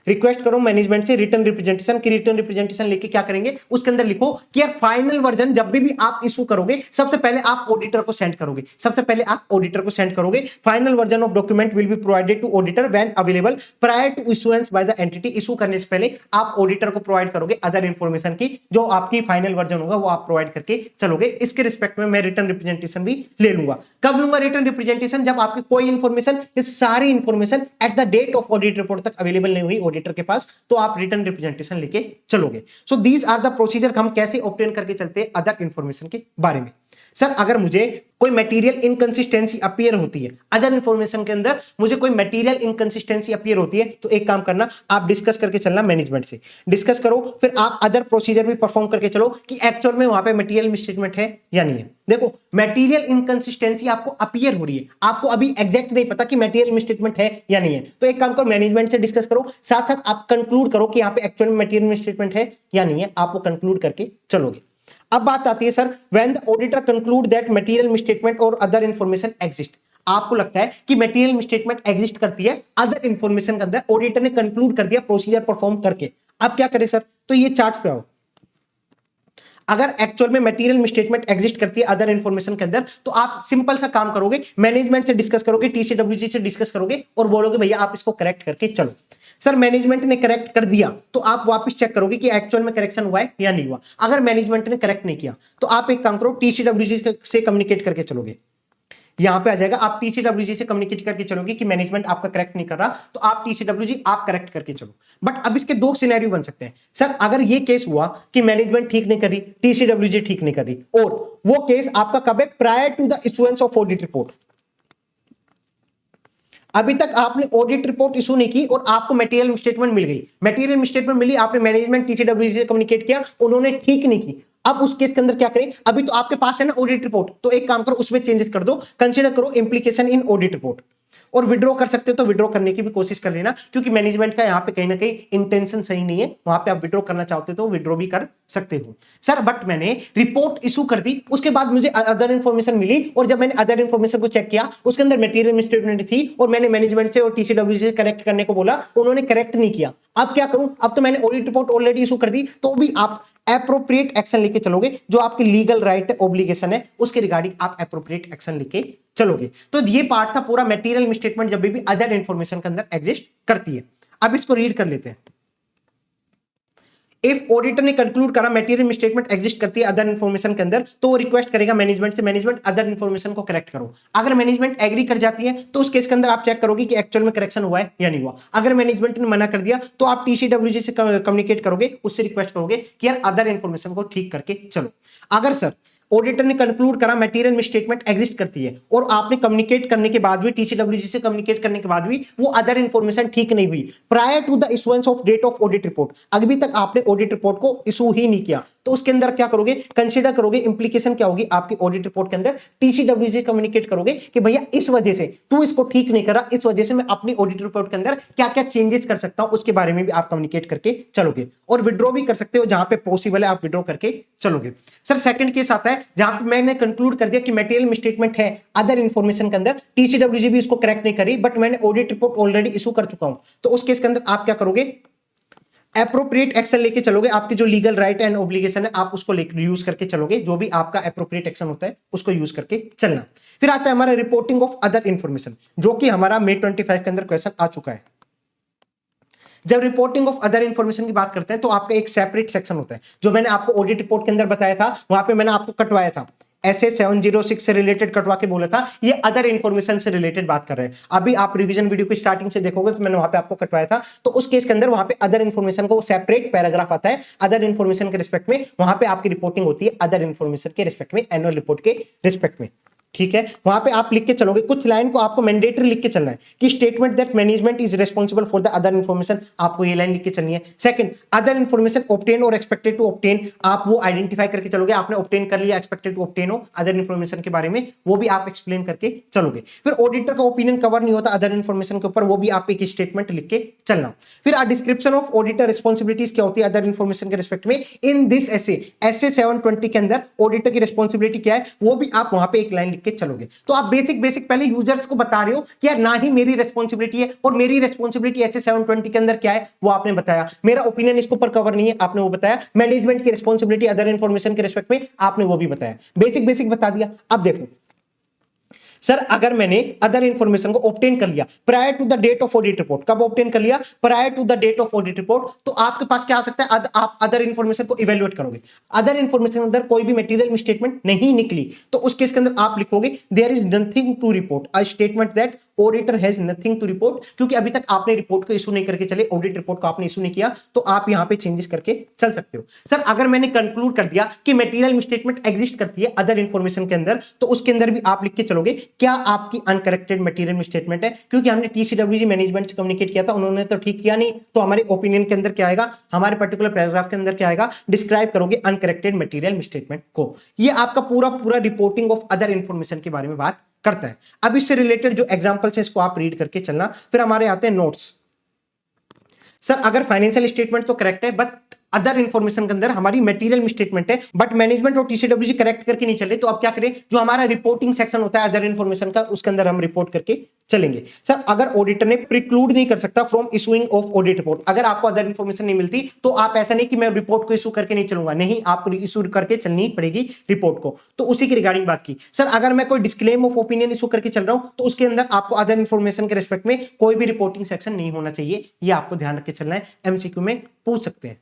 रिक्वेस्ट करो मैनेजमेंट से रिटर्न रिप्रेजेंटेशन की। रिटर्न रिप्रेजेंटेशन लेके क्या करेंगे, उसके अंदर लिखो कि यार फाइनल वर्जन जब भी आप इशू करोगे सबसे पहले आप ऑडिटर को सेंड करोगे, सबसे पहले आप ऑडिटर को सेंड करोगे। Final version of document will be provided to auditor when available prior to issuance by the entity. Issue करने से पहले आप ऑडिटर को प्रोवाइड करोगे अदर इंफॉर्मेशन की, जो आपकी फाइनल वर्जन होगा वो आप प्रोवाइड करके चलोगे। इसके रिस्पेक्ट में मैं रिटर्न रिप्रेजेंटेशन भी ले लूंगा। कब लूंगा रिटर्न रिप्रेजेंटेशन, जब आपकी कोई इंफॉर्मेशन, सारी information at the date of audit report तक अवेलेबल नहीं हुई ऑडिटर के पास, तो आप रिटर्न रिप्रेजेंटेशन लेके चलोगे। So these are the procedure, हम कैसे ऑब्टेन करके चलते हैं अदर इंफॉर्मेशन के बारे में। सर अगर मुझे कोई मटेरियल इनकंसिस्टेंसी अपीयर होती है अदर इंफॉर्मेशन के अंदर, मुझे कोई मटेरियल इनकंसिस्टेंसी अपीयर होती है, तो एक काम करना, आप डिस्कस करके चलना मैनेजमेंट से, डिस्कस करो, फिर आप अदर प्रोसीजर भी परफॉर्म करके चलो कि एक्चुअल में वहां पे मटेरियल मिसस्टेटमेंट है या नहीं है। देखो मटेरियल इनकंसिस्टेंसी आपको अपीयर हो रही है, आपको अभी एग्जैक्ट नहीं पता कि मटेरियल मिसस्टेटमेंट है या नहीं है, तो एक काम करो मैनेजमेंट से डिस्कस करो, साथ साथ आप कंक्लूड करो कि यहाँ पे एक्चुअल में मटेरियल मिसस्टेटमेंट है या नहीं है, आप वो कंक्लूड करके चलोगे। अब बात आती है sir, when the auditor conclude that material misstatement और अदर इंफॉर्मेशन एग्जिस्ट, आपको लगता है कि मटेरियल मिसस्टेटमेंट एग्जिस्ट करती है अदर इंफॉर्मेशन के अंदर, ऑडिटर ने कंक्लूड कर दिया प्रोसीजर परफॉर्म करके, अब क्या करें सर, तो ये चार्ट पे आओ। अगर एक्चुअल में मटेरियल मिसस्टेटमेंट एग्जिस्ट करती है अदर इंफॉर्मेशन के अंदर, तो आप सिंपल सा काम करोगे, मैनेजमेंट से डिस्कस करोगे, टीसीडब्ल्यूजी से डिस्कस करोगे और बोलोगे भैया आप इसको करेक्ट करके चलो। सर मैनेजमेंट ने करेक्ट कर दिया तो आप वापस चेक करोगे कि एक्चुअल में करेक्शन हुआ है या नहीं हुआ। अगर मैनेजमेंट ने करेक्ट नहीं किया तो आप एक काम करो, टीसीडब्ल्यूजी से कम्युनिकेट करके चलोगे, यहां पे आ जाएगा, आप टीसीडब्ल्यूजी से कम्युनिकेट करके चलोगे कि मैनेजमेंट आपका करेक्ट नहीं कर रहा, तो आप टीसीडब्ल्यूजी आप करेक्ट करके चलो। बट अब इसके दो सिनेरियो बन सकते हैं, सर अगर ये केस हुआ कि मैनेजमेंट ठीक नहीं कर रही, टीसीडब्ल्यूजी ठीक नहीं कर रही, और वो केस आपका कब है, prior to the issuance of audit report, अभी तक आपने ऑडिट रिपोर्ट इशू नहीं की और आपको मटेरियल स्टेटमेंट मिल गई, मटेरियल स्टेटमेंट मिली, आपने मैनेजमेंट टीसीडब्ल्यूजी से कम्युनिकेट किया, उन्होंने ठीक नहीं की, अब उस केस के अंदर क्या करें, अभी तो आपके पास है ना ऑडिट रिपोर्ट, तो एक काम करो उसमें चेंजेस कर दो, कंसीडर करो इंप्लीकेशन इन ऑडिट रिपोर्ट, और विड्रॉ कर सकते हो तो विड्रॉ करने की भी कोशिश कर लेना, क्योंकि मैनेजमेंट का यहाँ पे कहीं ना कहीं इंटेंशन सही नहीं है, वहां पे आप विड्रॉ करना चाहते तो विड्रॉ भी कर सकते हो। सर बट मैंने रिपोर्ट इशू कर दी, उसके बाद मुझे अदर इंफॉर्मेशन मिली, और जब मैंने अदर इंफॉर्मेशन को चेक किया उसके अंदर मटेरियल मिसस्टेटमेंट थी, और मैंने मैनेजमेंट से और टीसीडब्ल्यूजी से करेक्ट करने को बोला, उन्होंने करेक्ट नहीं किया, अब क्या करूं, अब तो मैंने ऑडिट रिपोर्ट ऑलरेडी इशू कर दी, तो भी आप एप्रोप्रिएट एक्शन लेके चलोगे, जो आपकी लीगल राइट ऑब्लिगेशन है उसके रिगार्डिंग आप एप्रोप्रिएट एक्शन लेके चलोगे। तो ये पार्ट था पूरा, मटेरियल मिसस्टेटमेंट जब भी अदर इंफॉर्मेशन के अंदर एग्जिस्ट करती है। अब इसको रीड कर लेते हैं। इफ ऑडिटर ने कंक्लूड करा मटेरियल मिसस्टेटमेंट एग्जिस्ट करती है अदर इंफॉर्मेशन के अंदर, तो वो रिक्वेस्ट करेगा मैनेजमेंट से, मैनेजमेंट अदर इंफॉर्मेशन को करेक्ट करो। अगर मैनेजमेंट एग्री कर जाती है तो उस केस के अंदर आप चेक करोगे कि एक्चुअल में करेक्शन हुआ है या नहीं हुआ। अगर मैनेजमेंट ने मना कर दिया तो आप टीसीडब्ल्यूजी से कम्युनिकेट करोगे, उससे रिक्वेस्ट करोगे कि यार अदर इंफॉर्मेशन को ठीक करके चलो। अगर सर ऑडिटर ने कंक्लूड करा मटेरियल मिसस्टेटमेंट एग्जिस्ट करती है और आपने कम्युनिकेट करने के बाद भी, टीसीडब्ल्यूजी से कम्युनिकेट करने के बाद भी वो अदर इंफॉर्मेशन ठीक नहीं हुई, prior to the issuance of date of audit report, अभी तक आपने ऑडिट रिपोर्ट को इशू ही नहीं किया, तो उसके अंदर क्या करोगे, कंसीडर करोगे, इंप्लीकेशन क्या होगी आपकी ऑडिट रिपोर्ट के अंदर, टीसीडब्ल्यूजी कम्युनिकेट करोगे कि भैया इस वजह से तू इसको ठीक नहीं करा, इस वजह से मैं अपनी ऑडिट रिपोर्ट के अंदर क्या क्या चेंजेस कर सकता हूं, उसके बारे में भी आप कम्युनिकेट करके चलोगे। और विड्रॉ भी कर सकते हो, जहां पे पॉसिबल है आप विड्रॉ करके चलोगे। सर सेकंड केस आता है जहां पे मैंने कंक्लूड कर दिया कि मटेरियल मिसस्टेटमेंट है अदर इंफॉर्मेशन के अंदर, टीसीडब्ल्यूजी भी इसको करेक्ट नहीं करी, बट मैंने ऑडिट रिपोर्ट ऑलरेडी इशू कर चुका हूं, तो उस केस के अंदर आप क्या करोगे, एप्रोप्रिएट एक्शन लेके चलोगे, आपकी जो लीगल राइट एंड ऑब्लिगेशन है आप उसको यूज करके चलोगे, जो भी आपका एप्रोप्रिएट एक्शन होता है उसको यूज करके चलना। फिर आता है हमारा रिपोर्टिंग ऑफ अदर इंफॉर्मेशन, जो कि हमारा May 25 के अंदर क्वेश्चन आ चुका है। जब रिपोर्टिंग ऑफ अदर इंफॉर्मेशन की बात करते हैं तो आपका एक सेपरेट सेक्शन होता है, जो मैंने आपको ऑडिट रिपोर्ट के अंदर बताया था, वहां पे मैंने आपको कटवाया था, ऐसे 706 से रिलेटेड कटवा के बोला था, ये अदर इंफॉर्मेशन से रिलेटेड बात कर रहे हैं। अभी आप रिवीजन वीडियो की स्टार्टिंग से देखोगे तो मैंने वहां पे आपको कटवाया था, तो उस केस के अंदर वहां पे अदर इंफॉर्मेशन को सेपरेट पैराग्राफ आता है, अदर इंफॉर्मेशन के रिस्पेक्ट में वहां पे आपकी रिपोर्टिंग होती है अदर इंफॉर्मेशन के रिस्पेक्ट में, एनुअल रिपोर्ट के रिस्पेक्ट में, ठीक है। वहां पे आप लिख के चलोगे, कुछ लाइन को आपको मैंडेटरी लिख के चलना है कि statement that management is responsible for the other information, आपको ये लाइन लिख के चलनी है। सेकंड, अदर इंफॉर्मेशन ऑब्टेन और एक्सपेक्टेड टू ऑब्टेन, आप वो आइडेंटिफाई करके चलोगे, आपने ऑब्टेन कर लिया, एक्सपेक्टेड टू ऑब्टेन हो अदर इंफॉर्मेशन के बारे में, वो भी आप एक्सप्लेन करके चलोगे। फिर ऑडिटर का ओपिनियन कवर नहीं होता अदर इंफॉर्मेशन के ऊपर, वो भी आप एक स्टेटमेंट लिख के चलना। फिर डिस्क्रिप्शन ऑफ ऑडिटर रिस्पॉन्सिबिलिटीज क्या होती है अदर इंफॉर्मेशन के रिस्पेक्ट में इन दिस एसे 720 के अंदर ऑडिटर की रिस्पॉन्सिबिलिटी क्या है, वो भी आप वहां पे एक लाइन लिख के चलोगे। तो आप बेसिक पहले यूजर्स को बता रहे हो कि यार ना ही मेरी रिस्पॉन्सिबिलिटी है, और मेरी रिस्पॉन्सिबिलिटी ऐसे 720 के अंदर क्या है वो आपने बताया, मेरा ओपिनियन इसके ऊपर कवर नहीं है आपने वो बताया, मैनेजमेंट की रिस्पॉन्सिबिलिटी अदर इंफॉर्मेशन के रिस्पेक्ट में आपने वो भी बताया, बेसिक बता दिया। अब देखो सर, अगर मैंने अदर इंफॉर्मेशन को ऑब्टेन कर लिया prior to the date of audit report, कब ऑब्टेन कर लिया, prior to the date of audit report, तो आपके पास क्या आ सकता है, आप अदर इंफॉर्मेशन को इवेल्युएट करोगे, अदर इंफॉर्मेशन के अंदर कोई भी मटेरियल मिसस्टेटमेंट नहीं निकली, तो उस केस के अंदर आप लिखोगे there is nothing to report, a statement that auditor has nothing to report, क्योंकि अभी तक आपने रिपोर्ट को इशू नहीं करके चले, ऑडिट रिपोर्ट को आपने इशू नहीं किया, तो आप यहां पे चेंजेस करके चल सकते हो। सर अगर मैंने कंक्लूड कर दिया कि मटेरियल मिसस्टेटमेंट एग्जिस्ट करती है अदर इंफॉर्मेशन के अंदर, तो उसके अंदर भी आप लिख के चलोगे क्या आपकी अनकरेक्टेड मटेरियल मिसस्टेटमेंट है, क्योंकि हमने टीसीडब्ल्यूजी मैनेजमेंट से कम्युनिकेट किया था, उन्होंने तो ठीक किया नहीं, तो हमारे ओपिनियन के अंदर क्या आएगा, हमारे पर्टिकुलर पैराग्राफ के अंदर क्या आएगा, डिस्क्राइब करोगे अनकरेक्टेड मटेरियल मिसस्टेटमेंट को। ये आपका पूरा पूरा रिपोर्टिंग ऑफ अदर इंफॉर्मेशन के बारे में बात करता है। अब इससे रिलेटेड जो एग्जांपल्स है इसको आप रीड करके चलना। फिर हमारे आते हैं नोट्स। सर अगर फाइनेंशियल स्टेटमेंट तो करेक्ट है, बट अदर इंफॉर्मेशन के अंदर हमारी मटेरियल मिसस्टेटमेंट है, बट मैनेजमेंट और टीसीडब्ल्यूजी करेक्ट करके नहीं चले, तो अब क्या करें, जो हमारा रिपोर्टिंग सेक्शन होता है अदर इंफॉर्मेशन का, उसके अंदर हम रिपोर्ट करके चलेंगे। सर अगर ऑडिटर ने प्रिक्लूड नहीं कर सकता from issuing of audit report, अगर आपको अदर इंफॉर्मेशन नहीं मिलती तो आप ऐसा नहीं कि मैं रिपोर्ट को इशू करके नहीं चलूंगा, नहीं, आपको इशू करके चलनी पड़ेगी रिपोर्ट को। तो उसी की रिगार्डिंग बात की। सर अगर मैं कोई डिस्क्लेम ऑफ ओपिनियन इशू करके चल रहा हूं, तो उसके अंदर आपको अदर इंफॉर्मेशन के रिस्पेक्ट में कोई भी रिपोर्टिंग सेक्शन नहीं होना चाहिए, ये आपको ध्यान रख के चलना है, एमसीक्यू में पूछ सकते हैं।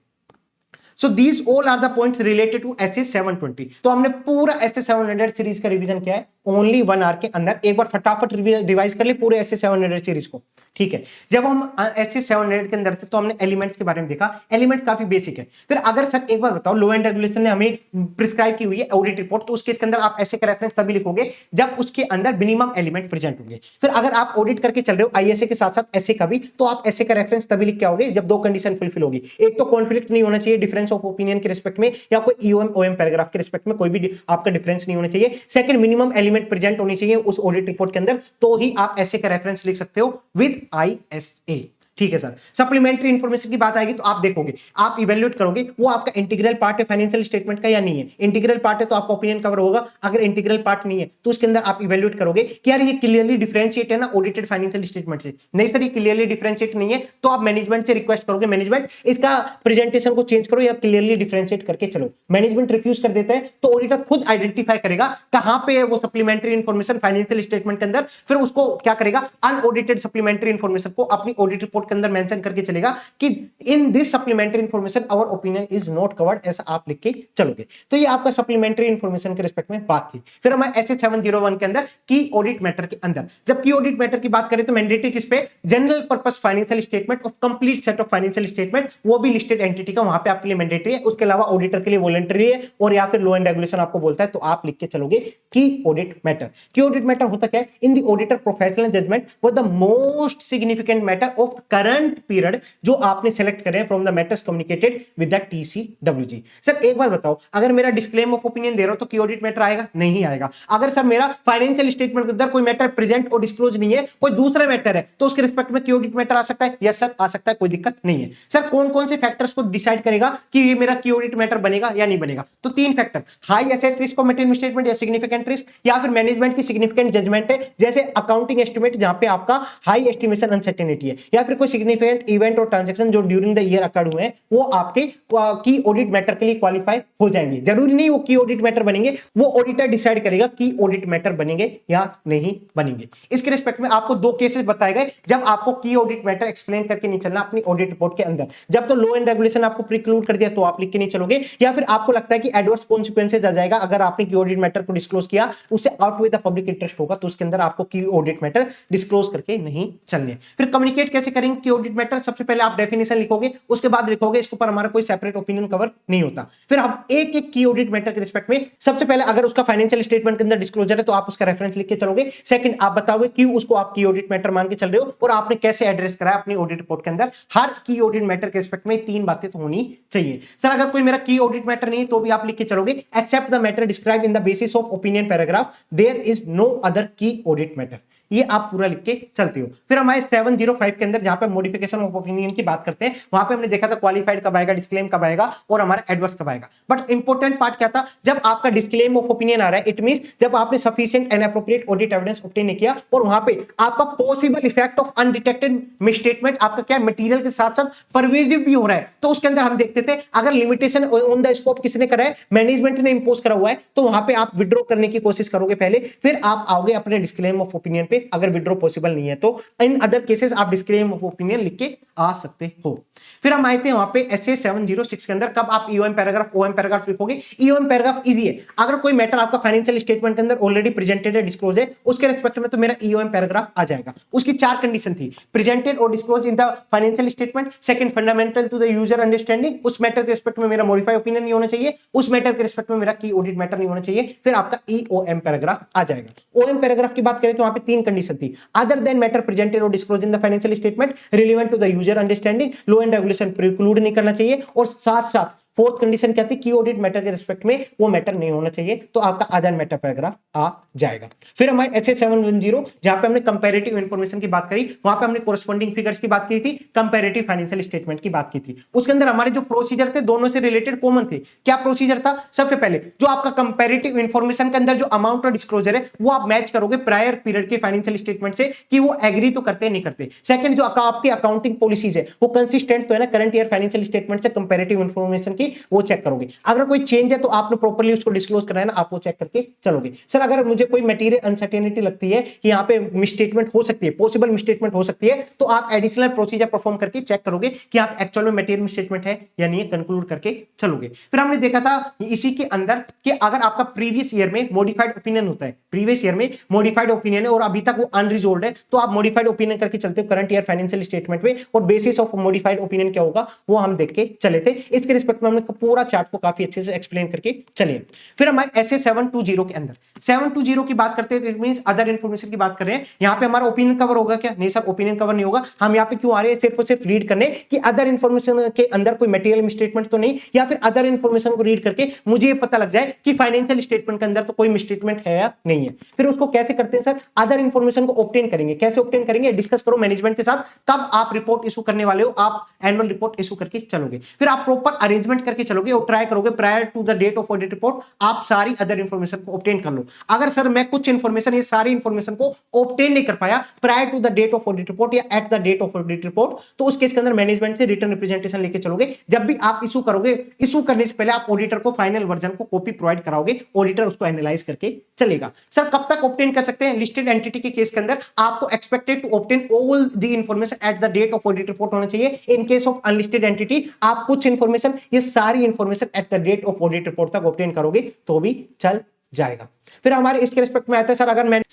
So these all are the points related to SS 720। तो हमने पूरा SS 700 सीरीज का रिवीजन किया है ओनली 1 आवर के अंदर। एक बार फटाफट रिवाइज कर ले पूरे SS 700 सीरीज को, ठीक है। जब हम SS 700 के अंदर थे तो हमने एलिमेंट्स के बारे में देखा, एलिमेंट काफी बेसिक है। फिर अगर सर एक बार बताओ, लॉ एंड रेगुलेशन ने हमें प्रिस्क्राइब की हुई है ऑडिट रिपोर्ट, तो उसके अंदर आप ऐसे का रेफरेंस तभी लिखोगे जब उसके अंदर मिनिमम एलिमेंट प्रेजेंट होंगे। फिर अगर आप ऑडिट करके चल रहे हो आईएसए के साथ साथ एसए का भी, तो आप एसए का रेफरेंस तभी लिख के आओगे जब दो कंडीशन फुलफिल होगी। एक तो कॉन्फ्लिक्ट नहीं होना चाहिए डिफरेंस ऑफ ओपिनियन के रिस्पेक्ट में, या कोई ईओएम ओएम पैराग्राफ के रिस्पेक्ट में कोई भी आपका डिफरेंस नहीं होना चाहिए। सेकंड, मिनिमम एलिमेंट प्रेजेंट होनी चाहिए उस ऑडिट रिपोर्ट के अंदर, तो ही आप एसए का रेफरेंस लिख सकते हो विद आईएसए, ठीक है सर। सप्लीमेंट्री इंफॉर्मेशन की बात आएगी तो आप देखोगे, आप इवैल्यूएट करोगे वो आपका इंटीग्रल पार्ट है फाइनेंशियल स्टेटमेंट का या नहीं है। इंटीग्रल पार्ट है तो आपका ओपिनियन कवर होगा, अगर इंटीग्रल पार्ट नहीं है तो उसके अंदर आप इवैल्यूएट करोगे कि यार ये क्लियरली डिफरेंशिएट है ना ऑडिटेड फाइनेंशियल स्टेटमेंट से। नहीं सर ये क्लियरली डिफरेंशिएट नहीं है, तो आप मैनेजमेंट से रिक्वेस्ट करोगे, मैनेजमेंट इसका प्रेजेंटेशन को चेंज करो या क्लियरली डिफरेंशिएट करके चलो। मैनेजमेंट रिफ्यूज कर देता है तो ऑडिटर खुद आइडेंटिफाई करेगा कहां पे है वो सप्लीमेंट्री इंफॉर्मेशन फाइनेंशियल स्टेटमेंट के अंदर, फिर उसको क्या करेगा, अनऑडिटेड सप्लीमेंट्री इंफॉर्मेशन को अपनी ऑडिट रिपोर्ट के अंदर मेंशन करके चलेगा कि in this supplementary information our opinion is not covered, ऐसा आप लिख के चलोगे। तो ये आपका सप्लीमेंट्री इंफॉर्मेशन के रिस्पेक्ट में बात थी। फिर हमारे एसए 701 के अंदर की ऑडिट मैटर के अंदर, जब की ऑडिट मैटर की बात करें तो मैंडेटरी किस पे, general purpose financial statement of complete set of financial statement, वो भी लिस्टेड एंटिटी का, वहां पे आपके लिए मैंडेटरी है, उसके अलावा ऑडिटर के लिए वॉलंटरी है, और या फिर लॉ एंड रेगुलेशन आपको बोलता है तो आप लिख के चलोगे key audit matter. Key audit matter होता क्या है, in the auditor professional judgement for the most significant matter of current period जो आपने सेलेक्ट करे from the matters communicated with the TCWG. Sir एक बार बताओ, अगर मेरा डिस्क्लेम ऑफ ओपिनियन दे रहा हूं तो की ऑडिट मैटर आएगा, नहीं आएगा। अगर सर मेरा फाइनेंशियल स्टेटमेंट के अंदर कोई मैटर प्रेजेंट और डिस्क्लोज नहीं है, कोई दूसरा मैटर है, तो उसके रिस्पेक्ट में की ऑडिट मैटर आ सकता है, यस सर आ सकता है, कोई दिक्कत नहीं है। सर कौन कौन से फैक्टर्स को डिसाइड करेगा कि ये मेरा की ऑडिट मैटर बनेगा या नहीं बनेगा, तो 3 factor, high assess risk of material statement या सिग्निफिकेंट रिस्क, या फिर मैनेजमेंट की सिग्निफिकेंट जजमेंट है, जैसे अकाउंटिंग एस्टिमेट जहां पे आपका हाई एस्टिमेशन अनसर्टेनिटी है, या फिर कोई सिग्निफिकेंट इवेंट और ट्रांजैक्शन जो ड्यूरिंग द ईयर अकर्ड हुए हैं, वो आपके की ऑडिट मैटर के लिए क्वालिफाई हो जाएंगे। जरूरी नहीं वो की ऑडिट मैटर बनेंगे, वो ऑडिटर डिसाइड करेगा कि ऑडिट मैटर बनेंगे या नहीं बनेंगे। इसके रिस्पेक्ट में आपको 2 केसेस बताए गए जब आपको की ऑडिट मैटर एक्सप्लेन करके नहीं चलना अपनी ऑडिट रिपोर्ट के अंदर। जब तो लॉ एंड रेगुलेशन आपको प्रिक्लूड कर दिया तो आप लिख के नहीं चलोगे, या फिर आपको लगता है कि एडवर्स कॉन्सिक्वेंसेस आ जाएगा अगर आपने की ऑडिट मैटर को डिस्क्लोज किया, उससे out with the public interest होगा, तो उसके अंदर आपको की ऑडिट मैटर डिस्क्लोज करके नहीं चलने। फिर कम्युनिकेट कैसे करेंगे की ऑडिट मैटर, सबसे पहले आप डेफिनेशन लिखोगे, उसके बाद लिखोगे इसके ऊपर हमारा कोई सेपरेट ओपिनियन कवर नहीं होता। फिर आप एक एक की ऑडिट मैटर के रिस्पेक्ट में सबसे पहले अगर उसका फाइनेंशियल स्टेटमेंट के अंदर डिस्क्लोजर है तो आप उसका रेफरेंस लिख के चलोगे। सेकंड, आप बताओगे क्यों उसको आप की ऑडिट मैटर मान के चल रहे हो और आपने कैसे एड्रेस करा अपनी ऑडिट रिपोर्ट के अंदर। हर की ऑडिट मैटर के रिस्पेक्ट में 3 बातें तो होनी चाहिए। सर अगर कोई मेरा की ऑडिट मैटर नहीं है तो भी आप लिख के चलोगे, except the matter describe in the basis of opinion paragraph, there is no other key audit matter. ये आप पूरा लिख के चलते हो। फिर हमारे 705 के अंदर जहां पे मॉडिफिकेशन ऑफ ओपिनियन की बात करते हैं, वहां पे हमने देखा था क्वालिफाइड कब आएगा, डिस्क्लेम कब आएगा और हमारा एडवर्स कब आएगा। बट इंपॉर्टेंट पार्ट क्या था, जब आपका डिस्क्लेम ऑफ ओपिनियन आ रहा है, इट मींस जब आपने sufficient and appropriate audit evidence obtain नहीं किया और वहां पे आपका possible effect of undetected misstatement आपका क्या मटेरियल के साथ साथ परवेसिव भी हो रहा है, तो उसके अंदर हम देखते थे अगर लिमिटेशन ऑन द स्कोप किसने करा है, मैनेजमेंट ने इंपोज करा हुआ है, तो वहां पे आप विड्रॉ करने की कोशिश करोगे पहले, फिर आप आओगे अपने डिस्क्लेम ऑफ ओपिनियन पे, पे अगर विड्रॉ पॉसिबल नहीं है तो। इन अदर केसेस आप डिस्क्लेम ऑफ ओपिनियन लिख के आ सकते हो। फिर हम आए थे वहां पे एसए 706 के अंदर, कब आप ईओएम पैराग्राफ ओएम पैराग्राफ लिखोगे। ईओएम पैराग्राफ इजी है, अगर कोई मैटर आपका फाइनेंशियल स्टेटमेंट के अंदर ऑलरेडी प्रेजेंटेड है, डिस्क्लोज है, उसके रिस्पेक्ट में तो मेरा ईओएम पैराग्राफ आ जाएगा। उसकी 4 कंडीशन थी, प्रेजेंटेड और disclose in the financial statement, second fundamental to the user understanding, उस मैटर के रिस्पेक्ट में मेरा मॉडिफाई ओपिनियन नहीं होना चाहिए, उस मैटर के रिस्पेक्ट में मेरा की ऑडिट मैटर नहीं होना चाहिए, फिर आपका ईओएम पैराग्राफ आ जाएगा। ओएम पैराग्राफ की बात करें तो वहां पे 3 कंडीशन थी, अदर देन मैटर प्रेजेंटेड और disclose in the financial statement, relevant to the user understanding, law and regulation preclude नहीं करना चाहिए, और साथ साथ फोर्थ कंडीशन क्या थी, की ऑडिट मैटर के रिस्पेक्ट में वो मैटर नहीं होना चाहिए, तो आपका अदर मैटर पैराग्राफ आ जाएगा। फिर हमारे एसए 710 जहां पे हमने कंपैरेटिव इंफॉर्मेशन की बात करी, वहां पे हमने कोरस्पॉन्डिंग फिगर्स की बात की थी, कंपैरेटिव फाइनेंशियल स्टेटमेंट की बात की थी। उसके अंदर हमारे जो प्रोसीजर थे दोनों से रिलेटेड कॉमन थे। क्या प्रोसीजर था, सबसे पहले जो आपका कंपैरेटिव इंफॉर्मेशन के अंदर जो अमाउंट और डिस्क्लोजर है वो आप मैच करोगे प्रायर पीरियड के फाइनेंशियल स्टेटमेंट से कि वो एग्री तो करते नहीं करते। सेकंड, जो आपकी अकाउंटिंग पॉलिसीज है वो कंसिस्टेंट तो है ना करंट ईयर फाइनेंशियल स्टेटमेंट से कंपैरेटिव इंफॉर्मेशन की, वो चेक करोगे। अगर कोई चेंज है तो आपने प्रॉपर्ली उसको डिस्क्लोज करना है ना, आप वो चेक करके चलोगे। सर अगर मुझे कोई मटेरियल अनसर्टेनिटी लगती है कि यहाँ पे मिसस्टेटमेंट हो सकती है, पॉसिबल मिसस्टेटमेंट हो सकती है, तो आप एडिशनल प्रोसीजर परफॉर्म करके चेक करोगे कि आप एक्चुअल में मटेरियल मिसस्टेटमेंट है या नहीं है, कंक्लूड करके चलोगे। फिर हमने देखा था इसी के अंदर कि अगर आपका प्रीवियस ईयर में मॉडिफाइड ओपिनियन होता है, प्रीवियस ईयर में मॉडिफाइड ओपिनियन है और अभी तक वो अनरिजोल्व है, तो आप मॉडिफाइड ओपिनियन करके चलते हो करंट ईयर फाइनेंशियल स्टेटमेंट में, और बेसिस ऑफ मॉडिफाइड ओपिनियन क्या होगा वो हम देख के चले थे। इसके रिस्पेक्ट में हमने पूरा चार्ट को काफी अच्छे से एक्सप्लेन करके चलिए। फिर हमारे एसए 720 के अंदर 720 की बात करते हैं, इट मींस अदर इंफॉर्मेशन की बात कर रहे हैं। यहां पे हमारा ओपिनियन कवर होगा क्या, नहीं सर ओपिनियन कवर नहीं होगा। हम यहां पे क्यों आ रहे हैं, सिर्फ और सिर्फ रीड करने कि अदर इंफॉर्मेशन के अंदर कोई मटेरियल मिसस्टेटमेंट तो नहीं, या फिर अदर इंफॉर्मेशन को रीड करके मुझे ये पता लग जाए कि फाइनेंशियल स्टेटमेंट के अंदर तो कोई मिसस्टेटमेंट है या नहीं है। फिर उसको कैसे करते हैं सर, अदर इंफॉर्मेशन को ऑब्टेन करेंगे। कैसे ऑब्टेन करेंगे, डिस्कस करो मैनेजमेंट के साथ, कब आप रिपोर्ट इशू करने वाले हो, आप एनुअल रिपोर्ट इशू करके चलोगे। फिर आप प्रॉपर अरेंजमेंट करके चलोगे और ट्राई करोगे prior to the date of audit report आप सारी अदर इंफॉर्मेशन को ऑब्टेन कर लो। अगर सर मैं कुछ इंफॉर्मेशन, ये सारी इंफॉर्मेशन को ऑब्टेन नहीं कर पाया prior to the date of audit report या at the date of audit report, तो उस केस के अंदर मैनेजमेंट से रिटर्न रिप्रेजेंटेशन लेके चलोगे। जब भी आप इशू करोगे, इशू करने से पहले आप ऑडिटर को फाइनल वर्जन को कॉपी प्रोवाइड कराओगे, ऑडिटर उसको एनालाइज करके चलेगा। सर कब तक ऑब्टेन कर सकते हैं, लिस्टेड एंटिटी के केस के अंदर आपको expected to obtain all the information at the date of audit report होना चाहिए। In case of unlisted entity आप कुछ इंफॉर्मेशन, ये सारी information at the date of audit report तक ऑब्टेन करोगे तो भी चल जाएगा। फिर हमारे इसके रिस्पेक्ट में आता है सर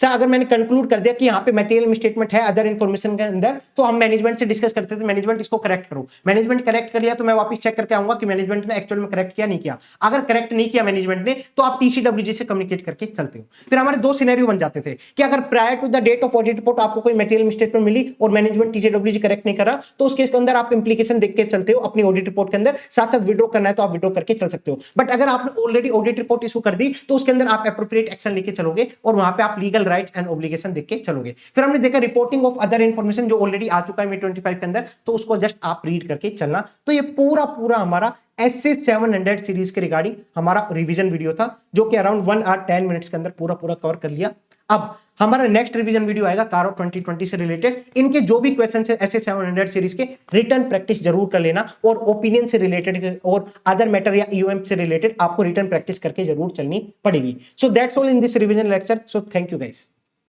अगर मैंने कंक्लूड कर दिया कि यहाँ पे मटेरियल मिसस्टेटमेंट है अदर इंफॉर्मेशन के अंदर, तो हम मैनेजमेंट से डिस्कस करते थे, मैनेजमेंट इसको करेक्ट करो। मैनेजमेंट करेक्ट कर लिया तो मैं वापस चेक करके आऊंगा कि मैनेजमेंट ने एक्चुअल में करेक्ट किया नहीं किया। अगर करेक्ट नहीं किया मैनेजमेंट ने, तो आप टीसीडब्ल्यूजी से कम्युनिकेट करके चलते हो। फिर हमारे 2 सिनेरियो बन जाते थे कि अगर prior to the date of audit report आपको कोई मटेरियल मिसस्टेटमेंट मिली और मैनेजमेंट टीसीडब्ल्यूजी करेक्ट नहीं करा, तो उस केस के अंदर आप इंप्लीकेशन देख के चलते हो अपनी ऑडिट रिपोर्ट के अंदर। साथ साथ विड्रॉ करना है तो आप विड्रॉ करके चल सकते हो। बट अगर आपने ऑलरेडी ऑडिट रिपोर्ट इशू कर दी तो उसके अंदर आप एप्रोप्रिएट एक्शन लेके चलोगे और वहां पे आप लीगल राइट्स एंड ऑब्लिगेशन देख के चलोगे। फिर हमने देखा रिपोर्टिंग ऑफ अदर इंफॉर्मेशन जो ऑलरेडी आ चुका है May 25 के अंदर, तो उसको जस्ट आप रीड करके चलना। तो ये पूरा हमारा एसए 700 सीरीज के रिगार्डिंग हमारा रिवीजन वीडियो था, जो कि अराउंड 1 आवर 10 मिनट्स के अंदर पूरा कवर कर लिया। अब हमारा नेक्स्ट रिवीजन वीडियो आएगा कारो 2020 से रिलेटेड। इनके जो भी क्वेश्चन है एसए 700 सीरीज के, रिटर्न प्रैक्टिस जरूर कर लेना, और ओपिनियन से रिलेटेड और अदर मैटर या ईओएम से रिलेटेड आपको रिटर्न प्रैक्टिस करके जरूर चलनी पड़ेगी। So that's all in this revision lecture. So thank you guys.